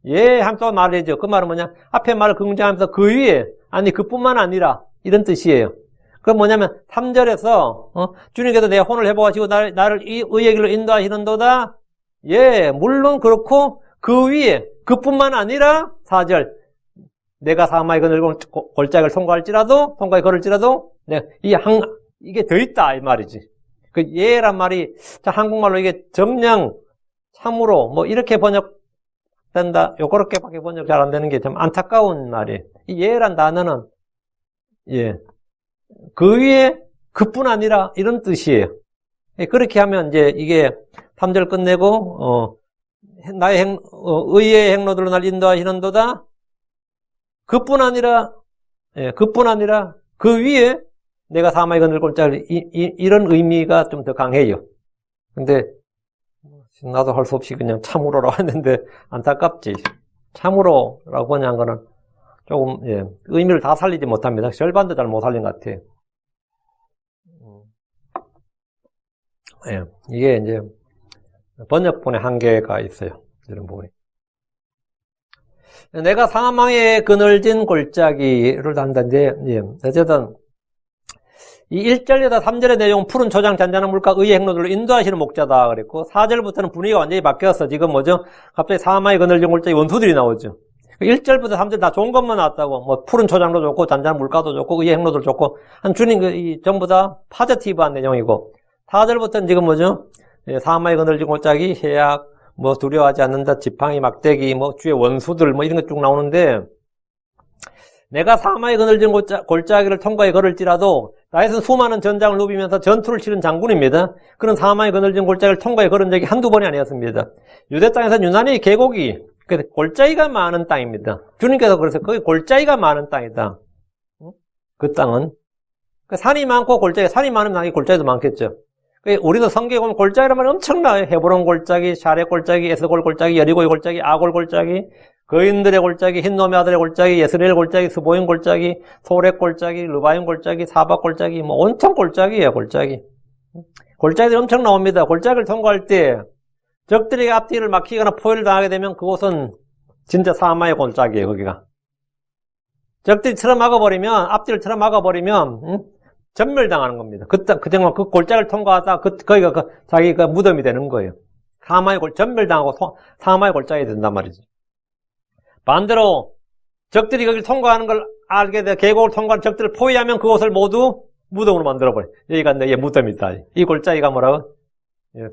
[SPEAKER 1] 예 하면 또 말해야죠. 그 말은 뭐냐? 앞에 말을 긍정하면서 그 위에 아니 그뿐만 아니라 이런 뜻이에요. 그건 뭐냐면 3절에서 주님께서 내 혼을 회복하시고 나를 이 의의 길로 인도하시는도다. 예, 물론 그렇고 그 위에 그뿐만 아니라 4절 내가 사마의 그늘진 골짜기를 통과해 걸을지라도 이게 더 있다 이 말이지. 그 예란 말이 한국말로 이게 정녕 참으로 뭐 이렇게 번역된다. 요렇게밖에 번역 잘 안 되는 게 좀 안타까운 말이에요. 이 예란 단어는 예. 그 위에 그뿐 아니라 이런 뜻이에요. 그렇게 하면 이제 이게 3절 끝내고 나의 의의 행로들로 날 인도하시는도다. 그뿐 아니라 그 위에 내가 사마의 그늘 골짜기 이런 의미가 좀 더 강해요. 근데 나도 할 수 없이 그냥 참으로라고 했는데 안타깝지. 참으로라고 하는 거는 조금 의미를 다 살리지 못합니다. 절반도 잘 못 살린 것 같아요. 이게 이제 번역본의 한계가 있어요. 이런 부분이. 내가 사망의 그늘진 골짜기를 한다는데 어쨌든 이 1절에다 3절의 내용은 푸른 초장 잔잔한 물과 의의 행로들로 인도하시는 목자다 그랬고 4절부터는 분위기가 완전히 바뀌었어. 지금 뭐죠? 갑자기 사망의 그늘진 골짜기 원수들이 나오죠. 1절부터 3절 다 좋은 것만 나왔다고. 뭐 푸른 초장도 좋고 잔잔한 물가도 좋고 의의 행로도 좋고 한 주님 전부 다 파저티브한 내용이고 4절부터는 지금 뭐죠? 사마의 그늘진 골짜기, 해악, 뭐 두려워하지 않는다, 지팡이, 막대기, 뭐 주의 원수들 뭐 이런 게 쭉 나오는데 내가 사마의 그늘진 골짜기를 통과해 걸을지라도 다윗은 수많은 전장을 누비면서 전투를 치른 장군입니다. 그런 사마의 그늘진 골짜기를 통과해 걸은 적이 한두 번이 아니었습니다. 유대 땅에서는 유난히 계곡이 골짜기가 많은 땅입니다. 주님께서 그래서 거기 골짜기가 많은 땅이다. 그 땅은 산이 많고 산이 많으면 당연히 골짜기도 많겠죠. 우리도 성경에 보면 골짜기란 말이 엄청나요. 헤브론 골짜기, 샤레 골짜기, 에스골 골짜기, 여리고의 골짜기, 아골 골짜기, 거인들의 골짜기, 흰놈의 아들의 골짜기, 예스레엘 골짜기, 스보임 골짜기, 소렉 골짜기, 르바임 골짜기, 사박 골짜기, 뭐 온통 골짜기예요, 골짜기. 골짜기들이 엄청 나옵니다. 골짜기를 통과할 때 적들에게 앞뒤를 막히거나 포위를 당하게 되면 그곳은 진짜 사마의 골짜기예요, 거기가. 적들이 틀어막아버리면, 앞뒤를 틀어막아버리면, 전멸당하는 겁니다. 그 골짜기를 통과하다, 거기가 자기가 무덤이 되는 거예요. 전멸당하고 사마의 골짜기가 된단 말이죠. 반대로, 적들이 거기를 통과하는 걸 알게 돼, 계곡을 통과한 적들을 포위하면 그곳을 모두 무덤으로 만들어버려요. 여기가 너의 무덤이다. 이 골짜기가 뭐라고?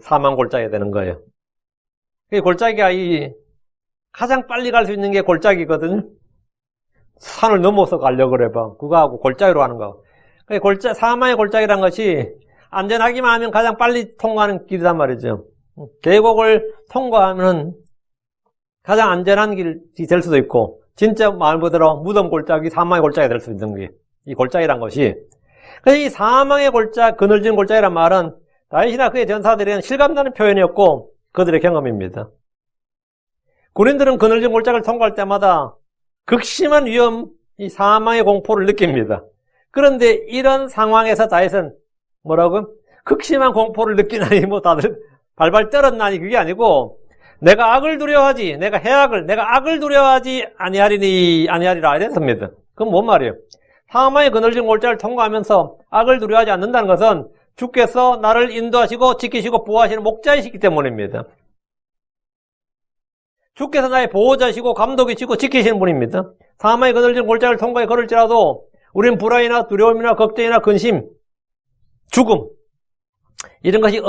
[SPEAKER 1] 사망 골짜기가 되는 거예요. 이 골짜기가 가장 빨리 갈 수 있는 게 골짜기거든요. 산을 넘어서 가려고 그래봐. 그거하고 골짜기로 하는 거. 사마의 골짜기란 것이 안전하기만 하면 가장 빨리 통과하는 길이란 말이죠. 계곡을 통과하면 가장 안전한 길이 될 수도 있고, 진짜 말 그대로 무덤 골짜기, 사망의 골짜기가 될 수 있는 게, 이 골짜기란 것이. 그래서 이 사망의 골짜기, 그늘진 골짜기란 말은 다윗이나 그의 전사들에는 실감나는 표현이었고, 그들의 경험입니다. 군인들은 그늘진 골짜기를 통과할 때마다 극심한 위험, 이 사망의 공포를 느낍니다. 그런데 이런 상황에서 다윗은 뭐라고? 극심한 공포를 느끼나니 뭐 다들 발발 떨었나니 그게 아니고 내가 악을 두려워하지, 내가 악을 두려워하지 아니하리라 이랬습니다. 그건 뭔 말이에요? 사망의 그늘진 골짜기를 통과하면서 악을 두려워하지 않는다는 것은 주께서 나를 인도하시고 지키시고 보호하시는 목자이시기 때문입니다. 주께서 나의 보호자시고 감독이시고 지키시는 분입니다. 사망의 그늘진 골짜기를 통과해 걸을지라도 우리는 불안이나 두려움이나 걱정이나 근심, 죽음 이런 것이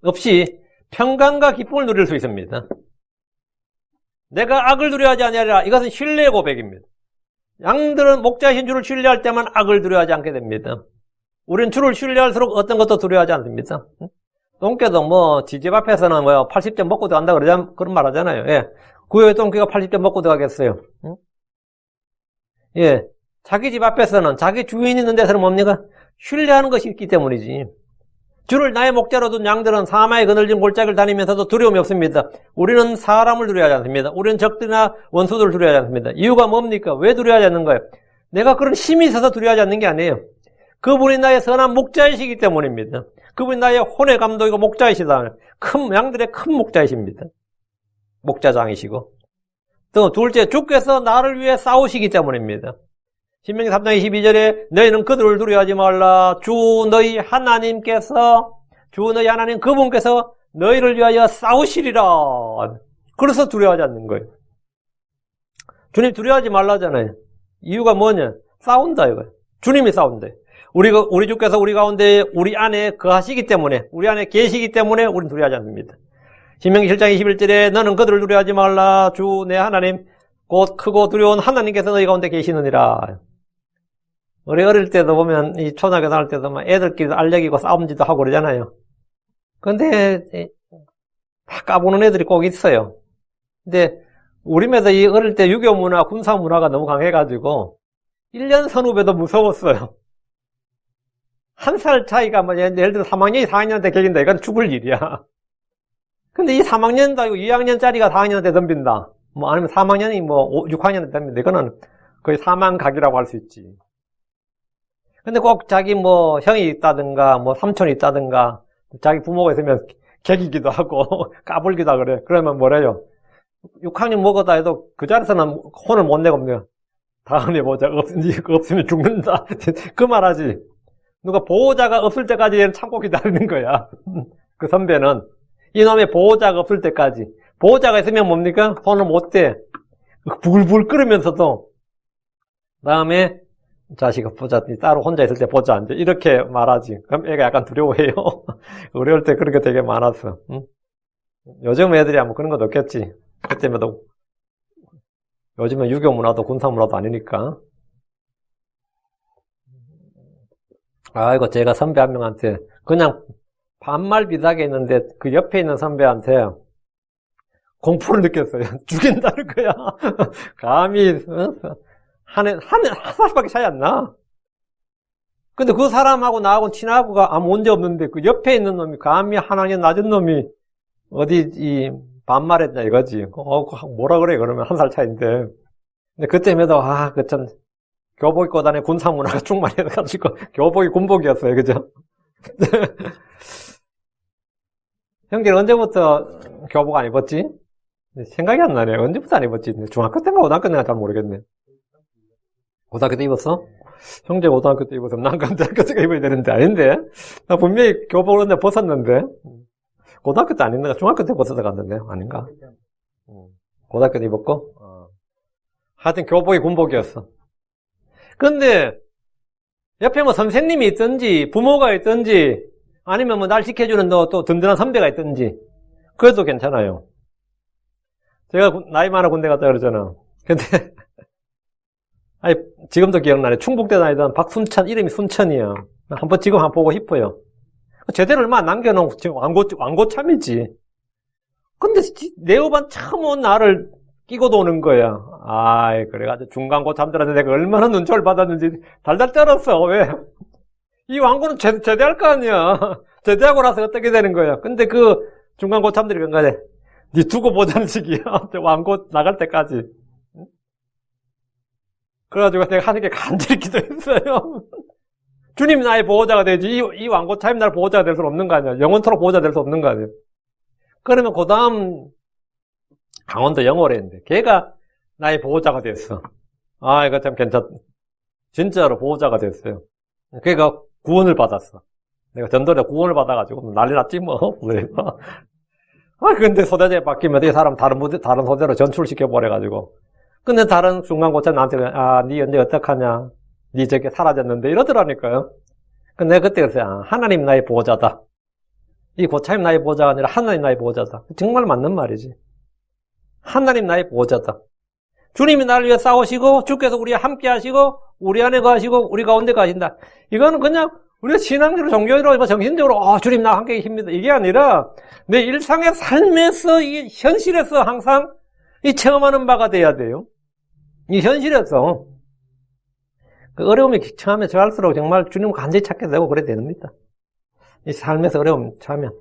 [SPEAKER 1] 없이 평강과 기쁨을 누릴 수 있습니다. 내가 악을 두려워하지 아니하리라. 이것은 신뢰의 고백입니다. 양들은 목자이신 주를 신뢰할 때만 악을 두려워하지 않게 됩니다. 우리는 주를 신뢰할수록 어떤 것도 두려워하지 않습니다. 똥개도 지집 앞에서는 80점 먹고 들어간다 그런 말 하잖아요. 예. 구여의 똥개가 80점 먹고 들어가겠어요. 예. 자기 집 앞에서는, 자기 주인 있는 데서는 뭡니까? 신뢰하는 것이 있기 때문이지. 주를 나의 목자로 둔 양들은 사마의 그늘진 골짜기를 다니면서도 두려움이 없습니다. 우리는 사람을 두려워하지 않습니다. 우리는 적들이나 원수들을 두려워하지 않습니다. 이유가 뭡니까? 왜 두려워하지 않는 거예요? 내가 그런 힘이 있어서 두려워하지 않는 게 아니에요. 그분이 나의 선한 목자이시기 때문입니다. 그분이 나의 혼의 감독이고 목자이시다. 양들의 큰 목자이십니다. 목자장이시고. 또 둘째, 주께서 나를 위해 싸우시기 때문입니다. 신명기 3장 22절에 너희는 그들을 두려워하지 말라. 주 너희 하나님 그분께서 너희를 위하여 싸우시리라. 그래서 두려워하지 않는 거예요. 주님 두려워하지 말라잖아요. 이유가 뭐냐? 싸운다 이거예요. 주님이 싸운대. 우리 주께서 우리 가운데 우리 안에 거하시기 때문에, 우리 안에 계시기 때문에 우리는 두려워하지 않습니다. 신명기 7장 21절에 너는 그들을 두려워하지 말라. 주 내 하나님 곧 크고 두려운 하나님께서 너희 가운데 계시느니라. 우리 어릴 때도 보면 이 초등학교 다닐 때도 막 애들끼리 알려기고 싸움지도 하고 그러잖아요. 근데 막 까부는 애들이 꼭 있어요. 근데 우리 매도 이 어릴 때 유교 문화, 군사 문화가 너무 강해가지고 1년 선후배도 무서웠어요. 한 살 차이가 예를 들어 3학년이 4학년한테 격인다. 이건 죽을 일이야. 근데 이 3학년도 아니고 2학년짜리가 4학년한테 덤빈다. 아니면 3학년이 6학년한테 덤빈다. 이거는 거의 사망각이라고 할 수 있지. 근데 꼭 자기 형이 있다든가 삼촌이 있다든가 자기 부모가 있으면 개기기도 하고 까불기도 하고 그래. 그러면 뭐래요? 6학년 먹었다 해도 그 자리에서는 혼을 못 내고 다음에 보자. 없으면 죽는다. 그 말하지. 누가 보호자가 없을 때까지 얘는 참고 기다리는 거야. 그 선배는 이놈의 보호자가 없을 때까지. 보호자가 있으면 뭡니까? 혼을 못 대. 불불 끓으면서도 다음에 자식아 보자. 따로 혼자 있을 때 보자. 이제 이렇게 말하지. 그럼 애가 약간 두려워해요. 어려울 때 그런 게 되게 많았어. 응? 요즘 애들이 아마 그런 건 없겠지. 그때마다 요즘은 유교 문화도 군사 문화도 아니니까. 아이고 제가 선배 한 명한테 그냥 반말 비슷하게 했는데 그 옆에 있는 선배한테 공포를 느꼈어요. 죽인다는 거야. 감히 한 살밖에 차이 안 나. 근데 그 사람하고 나하고 친하고가 아무 문제 없는데 그 옆에 있는 놈이 감히 한 학년 낮은 놈이 어디 반말했냐 이거지. 뭐라 그래 그러면 1살 차인데. 근데 그때마다 그 참 교복 입고 다니는 군사 문화가 충만해가지고 교복이 군복이었어요, 그죠? 형제는 언제부터 교복 안 입었지? 생각이 안 나네. 언제부터 안 입었지? 중학교 때인가 고등학교 때인가 잘 모르겠네. 고등학교 때 입었어? 형제 고등학교 때 입었으면 난 대학교 때 입어야 되는데 아닌데? 나 분명히 교복을 언제 벗었는데? 고등학교 때 안 입는가? 중학교 때 벗어서 갔는데? 아닌가? 고등학교 때 입었고? 하여튼 교복이 군복이었어. 근데 옆에 뭐 선생님이 있든지 부모가 있든지 아니면 뭐 날 지켜주는 또 든든한 선배가 있든지 그래도 괜찮아요. 제가 나이 많아 군대 갔다 그러잖아. 근데 아니 지금도 기억나네. 충북대 다니던 박순천, 이름이 순천이야. 지금 한번 보고 싶어요. 제대로 얼마 안 남겨놓은 지금 왕고참이지. 근데 네오반 처음 온 나를 끼고 도는 거야. 그래가지고 중간고참들한테 내가 얼마나 눈초를 받았는지 달달 떨었어. 왜? 이 왕고는 제대할 거 아니야. 제대하고 나서 어떻게 되는 거야. 근데 그 중간고참들이 그런 거야. 니 두고 보자는 식이야. 왕고 나갈 때까지. 그래가지고 내가 하는 게 간절히 기도했어요. 주님이 나의 보호자가 되지. 이 왕고참이 날 보호자가 될 수는 없는 거 아니야. 영원토록 보호자 될 수 없는 거 아니야. 그러면 그 다음 강원도 영월에 있는데 걔가 나의 보호자가 됐어. 이거 참 진짜로 보호자가 됐어요. 걔가 구원을 받았어. 내가 전도에 구원을 받아가지고 난리 났지 뭐. 근데 소대장이 바뀌면 이 사람 다른 소대로 전출시켜버려가지고. 근데 다른 중간고참 나한테 니 언제 어떡하냐. 니 저게 사라졌는데 이러더라니까요. 근데 내가 그때 그랬어요. 하나님 나의 보호자다. 이 고참이 나의 보호자가 아니라 하나님 나의 보호자다. 정말 맞는 말이지. 하나님 나의 보호자다. 주님이 나를 위해 싸우시고 주께서 우리와 함께 하시고 우리 안에 거하시고 우리 가운데 가신다. 이거는 그냥 우리가 신앙적으로 종교적으로 정신적으로 주님 나와 함께 계십니다. 이게 아니라 내 일상의 삶에서 이 현실에서 항상 이 체험하는 바가 돼야 돼요. 이 현실에서 그 어려움이 처음에 처할수록 정말 주님을 간절히 찾게 되고 그래야 됩니다. 이 삶에서 어려움 처하면.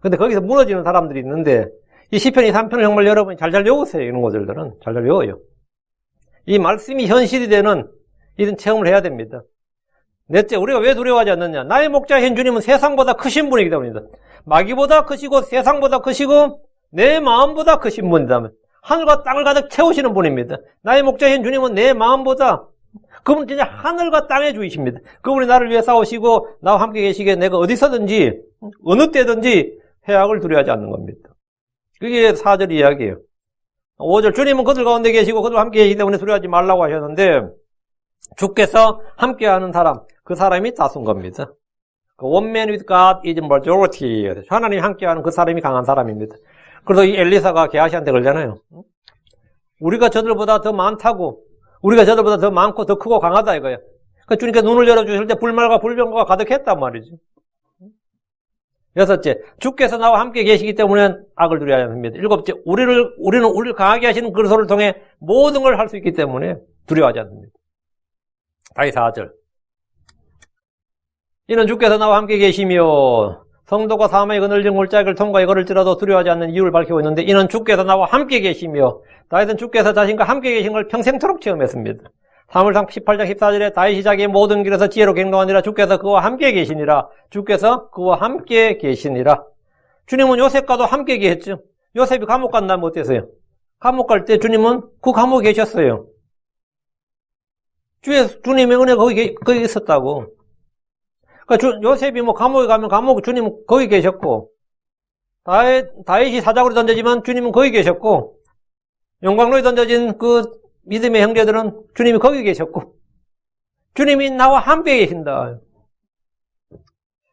[SPEAKER 1] 근데 거기서 무너지는 사람들이 있는데 이 시편 23편을 정말 여러분이 잘 외우세요. 이런 것들은 잘 외워요. 이 말씀이 현실이 되는 이런 체험을 해야 됩니다. 넷째, 우리가 왜 두려워하지 않느냐? 나의 목자이신 주님은 세상보다 크신 분이기 때문입니다. 마귀보다 크시고 세상보다 크시고 내 마음보다 크신 분이다. 하늘과 땅을 가득 채우시는 분입니다. 나의 목자이신 주님은 내 마음보다 그분은 진짜 하늘과 땅의 주이십니다. 그분이 나를 위해 싸우시고 나와 함께 계시기에 내가 어디서든지 어느 때든지 해악을 두려워하지 않는 겁니다. 그게 4절 이야기예요. 5절, 주님은 그들 가운데 계시고 그들 함께 계시기 때문에 두려워하지 말라고 하셨는데 주께서 함께하는 사람, 그 사람이 다수인 겁니다. One man with God is majority. 하나님이 함께하는 그 사람이 강한 사람입니다. 그래서 이 엘리사가 게하시한테 그러잖아요. 우리가 저들보다 더 많다고, 우리가 저들보다 더 많고 더 크고 강하다 이거야. 그러니까 주님께서 눈을 열어주실 때 불말과 불병거가 가득했단 말이지. 6째, 주께서 나와 함께 계시기 때문에 악을 두려워하지 않습니다. 7째, 우리를 강하게 하시는 그리스도를 통해 모든 걸 할 수 있기 때문에 두려워하지 않습니다. 다시 4절. 이는 주께서 나와 함께 계시며 성도가 사망의 그늘진 골짜기를 통과해 걸을지라도 두려워하지 않는 이유를 밝히고 있는데 이는 주께서 나와 함께 계시며 다윗은 주께서 자신과 함께 계신 걸 평생토록 체험했습니다. 사무엘상 18장 14절에 다윗이 자기의 모든 길에서 지혜로 행동하니라 주께서 그와 함께 계시니라. 주께서 그와 함께 계시니라. 주님은 요셉과도 함께 계셨죠. 요셉이 감옥 간다면 어땠어요? 감옥 갈 때 주님은 그 감옥에 계셨어요. 주님의 은혜가 거기 있었다고. 그러니까 요셉이 뭐 감옥에 가면 주님은 거기 계셨고, 다윗이 사자굴에 던져지만 주님은 거기 계셨고, 용광로에 던져진 그 믿음의 형제들은 주님이 거기 계셨고, 주님이 나와 함께 계신다.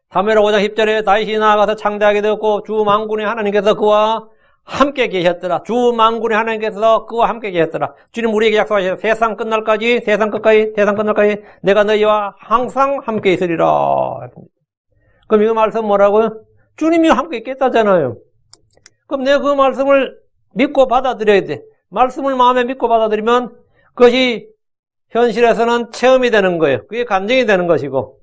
[SPEAKER 1] 사무엘하 5장 10절에 다윗이 나아가서 창대하게 되었고, 주 만군의 하나님께서 그와 함께 계셨더라. 주 만군의 하나님께서 그와 함께 계셨더라. 주님 우리에게 약속하셨다. 세상 끝날까지 내가 너희와 항상 함께 있으리라. 그럼 이 말씀 뭐라고요? 주님이 함께 있겠다잖아요. 그럼 내가 그 말씀을 믿고 받아들여야 돼. 말씀을 마음에 믿고 받아들이면 그것이 현실에서는 체험이 되는 거예요. 그게 감정이 되는 것이고,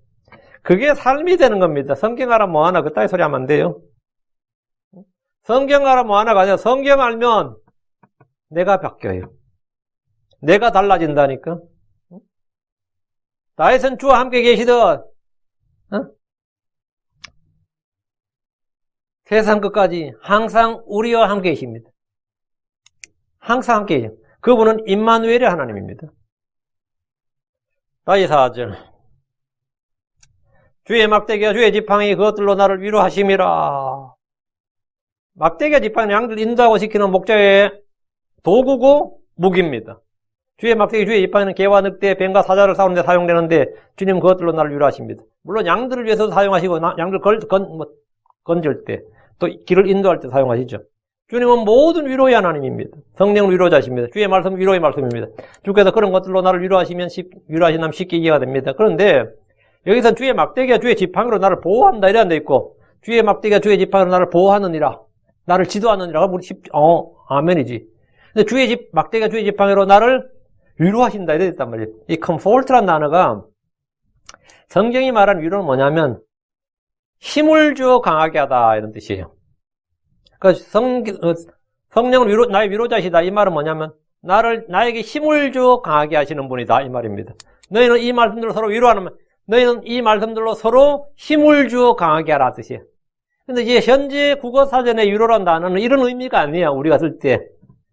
[SPEAKER 1] 그게 삶이 되는 겁니다. 성경 알아 뭐하나 그따위 소리 하면 안 돼요. 성경 알아 뭐하나가 아니라 성경 알면 내가 바뀌어요. 내가 달라진다니까. 다윗은 주와 함께 계시던 세상 끝까지 항상 우리와 함께 계십니다. 항상 함께 계십니다. 그분은 임마누엘의 하나님입니다. 다윗 4절 주의 막대기와 주의 지팡이 그것들로 나를 위로하심이라. 막대기와 지팡이는 양들 인도하고 지키는 목자의 도구고 무기입니다. 주의 막대기, 주의 지팡이는 개와 늑대, 뱀과 사자를 싸우는 데 사용되는데 주님은 그것들로 나를 위로하십니다. 물론 양들을 위해서도 사용하시고 양들 건질 때 또 길을 인도할 때 사용하시죠. 주님은 모든 위로의 하나님입니다. 성령 위로자십니다. 주의 말씀 위로의 말씀입니다. 주께서 그런 것들로 나를 위로하시면 쉽게 이해가 됩니다. 그런데 여기서는 주의 막대기와 주의 지팡이로 나를 보호한다 이래 돼 있고 주의 막대기와 주의 지팡이로 나를 보호하느니라. 나를 지도하느니라. 우리 아멘이지. 근데 주의 막대기와 주의 지팡이로 나를 위로하신다 이래 있단 말이에요. 이 comfort란 단어가 성경이 말하는 위로는 뭐냐면 힘을 주어 강하게 하다 이런 뜻이에요. 그러니까 성령은 나의 위로자시다 이 말은 뭐냐면 나에게 힘을 주어 강하게 하시는 분이다 이 말입니다. 너희는 이 말씀들로 서로 위로하는 너희는 이 말씀들로 서로 힘을 주어 강하게 하라 뜻이에요. 근데 이제 현재 국어사전의 위로란 단어는 이런 의미가 아니에요. 우리가 쓸 때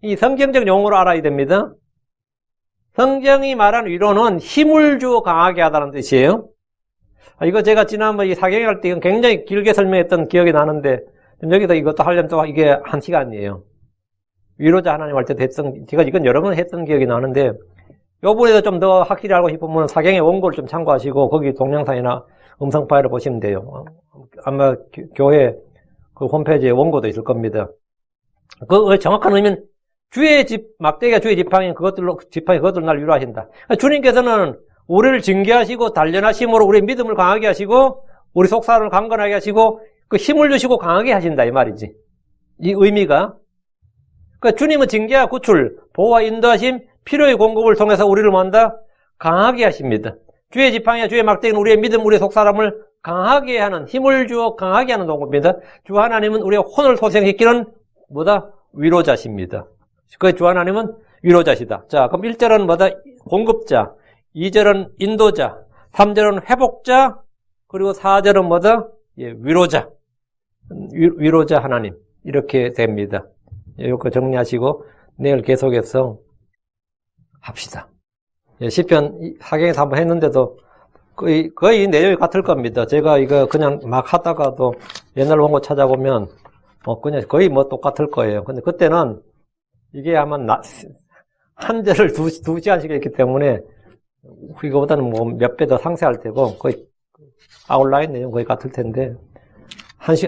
[SPEAKER 1] 이 성경적 용어로 알아야 됩니다. 성경이 말하는 위로는 힘을 주어 강하게 하다는 뜻이에요. 이거 제가 지난번 이 사경할 때 굉장히 길게 설명했던 기억이 나는데 여기서 이것도 하려면 또 이게 1시간이에요. 위로자 하나님 할 때도 제가 이건 여러 번 했던 기억이 나는데 요번에도 좀 더 확실히 알고 싶으면 사경의 원고를 좀 참고하시고 거기 동영상이나 음성 파일을 보시면 돼요. 아마 교회 그 홈페이지에 원고도 있을 겁니다. 그 정확한 의미는 주의 막대기가 주의 지팡이 그것들로 날 위로하신다. 주님께서는 우리를 징계하시고 단련하심으로 우리의 믿음을 강하게 하시고 우리 속사람을 강건하게 하시고 그 힘을 주시고 강하게 하신다 이 말이지. 이 의미가. 그러니까 주님은 징계와 구출, 보호와 인도하심, 필요의 공급을 통해서 우리를 뭐한다? 강하게 하십니다. 주의 지팡이와 주의 막대기는 우리의 믿음, 우리의 속사람을 강하게 하는, 힘을 주어 강하게 하는 도구입니다. 주 하나님은 우리의 혼을 소생시키는 뭐다? 위로자십니다. 그 주 하나님은 위로자시다. 자, 그럼 1절은 뭐다? 공급자, 2절은 인도자, 3절은 회복자, 그리고 4절은 뭐다? 예, 위로자. 위로자 하나님. 이렇게 됩니다. 이거 정리하시고 내일 계속해서 합시다. 예, 시편 사경에서 한번 했는데도 거의 내용이 같을 겁니다. 제가 이거 그냥 막 하다가도 옛날 원고 찾아보면 그냥 거의 뭐 똑같을 거예요. 근데 그때는 이게 아마 한 절을 두 시간씩 했기 때문에 이거보다는 뭐 몇 배 더 상세할 테고 거의 아웃라인 내용 거의 같을 텐데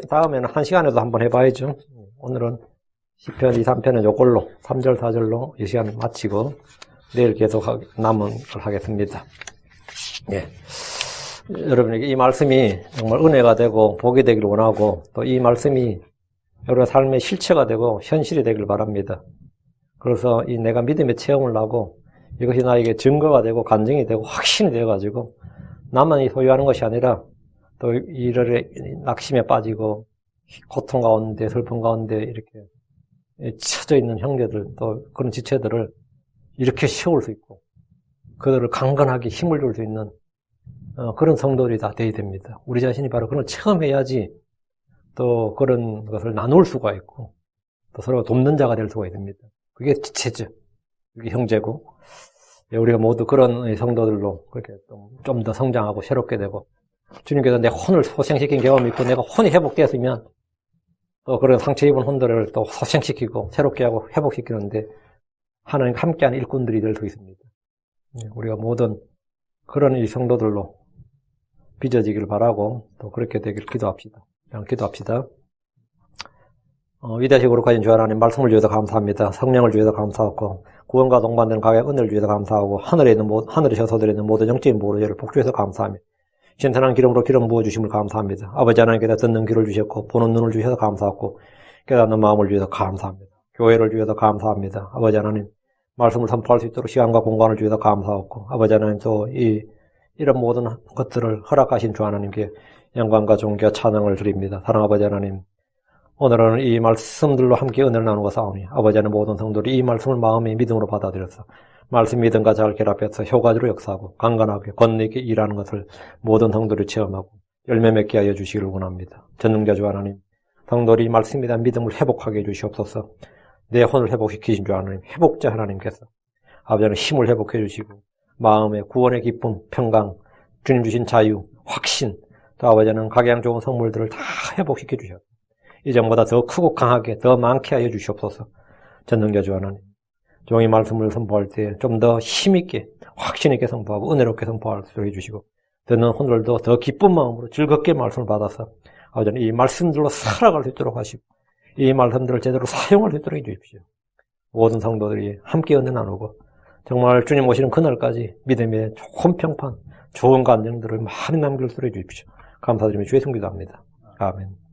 [SPEAKER 1] 다음에는 1시간에도 한번 해봐야죠. 오늘은 시편 2, 3편은 요걸로 3절, 4절로 이 시간 마치고 내일 계속 남은 걸 하겠습니다. 예. 여러분에게 이 말씀이 정말 은혜가 되고 복이 되기를 원하고 또 이 말씀이 여러분의 삶의 실체가 되고 현실이 되길 바랍니다. 그래서 이 내가 믿음의 체험을 하고 이것이 나에게 증거가 되고 간증이 되고 확신이 되어가지고 나만이 소유하는 것이 아니라 또 이를 낙심에 빠지고 고통 가운데 슬픔 가운데 이렇게 처져 있는 형제들 또 그런 지체들을 이렇게 세울 수 있고 그들을 강건하게 힘을 줄 수 있는 그런 성도들이 다 되어야 됩니다. 우리 자신이 바로 그런 걸 체험해야지 또 그런 것을 나눌 수가 있고 또 서로 돕는 자가 될 수가 있습니다. 그게 지체죠. 그게 형제고 우리가 모두 그런 성도들로 그렇게 좀 더 성장하고 새롭게 되고 주님께서 내 혼을 소생시킨 경험이 있고 내가 혼이 회복되었으면 또 그런 상처 입은 혼들을 또 소생시키고 새롭게 하고 회복시키는데 하나님과 함께하는 일꾼들이 될 수 있습니다. 우리가 모든 그런 이 성도들로 빚어지기를 바라고 또 그렇게 되기를 기도합시다. 기도합시다. 위대하시고 거룩하신 주 하나님 말씀을 주셔서 감사합니다. 성령을 주셔서 감사하고 구원과 동반되는 각의 은혜를 주셔서 감사하고 하늘에 셔서들에 있는 모든 영적인 보호를 복주해서 감사합니다. 신선한 기름으로 기름 부어주심을 감사합니다. 아버지 하나님께서 듣는 귀를 주셨고 보는 눈을 주셔서 감사하고 깨닫는 마음을 주셔서 감사합니다. 교회를 주셔서 감사합니다. 아버지 하나님 말씀을 선포할 수 있도록 시간과 공간을 주셔서 감사하고 아버지 하나님 또 이 이런 모든 것들을 허락하신 주 하나님께 영광과 존귀와 찬양을 드립니다. 사랑하는 아버지 하나님, 오늘은 이 말씀들로 함께 은혜를 나누고 싸우니 아버지 하나님 모든 성도들이 이 말씀을 마음의 믿음으로 받아들여서 말씀 믿음과 잘 결합해서 효과적으로 역사하고 강건하게 권리있게 일하는 것을 모든 성도들이 체험하고 열매 맺게 하여 주시기를 원합니다. 전능자 주 하나님, 성도들이 말씀에 대한 믿음을 회복하게 해주시옵소서. 내 혼을 회복시키신 주 하나님, 회복자 하나님께서 아버지 하나님 힘을 회복해 주시고 마음의 구원의 기쁨, 평강, 주님 주신 자유, 확신, 또 아버지 하나님 각양 좋은 선물들을 다 회복시켜 주셔서 이전보다 더 크고 강하게 더 많게 하여 주시옵소서. 전능자 주 하나님, 종이 말씀을 선포할 때 좀 더 힘있게 확신있게 선포하고 은혜롭게 선포할 수 있게 해주시고 듣는 혼들도 더 기쁜 마음으로 즐겁게 말씀을 받아서 아버지 하나님 이 말씀들로 살아갈 수 있도록 하시고 이 말씀들을 제대로 사용할 수 있도록 해주십시오. 모든 성도들이 함께 은혜 나누고 정말 주님 오시는 그날까지 믿음의 좋은 평판, 좋은 감정들을 많이 남길 수 있도록 해주십시오. 감사드리며 주의 성기도합니다. 아멘.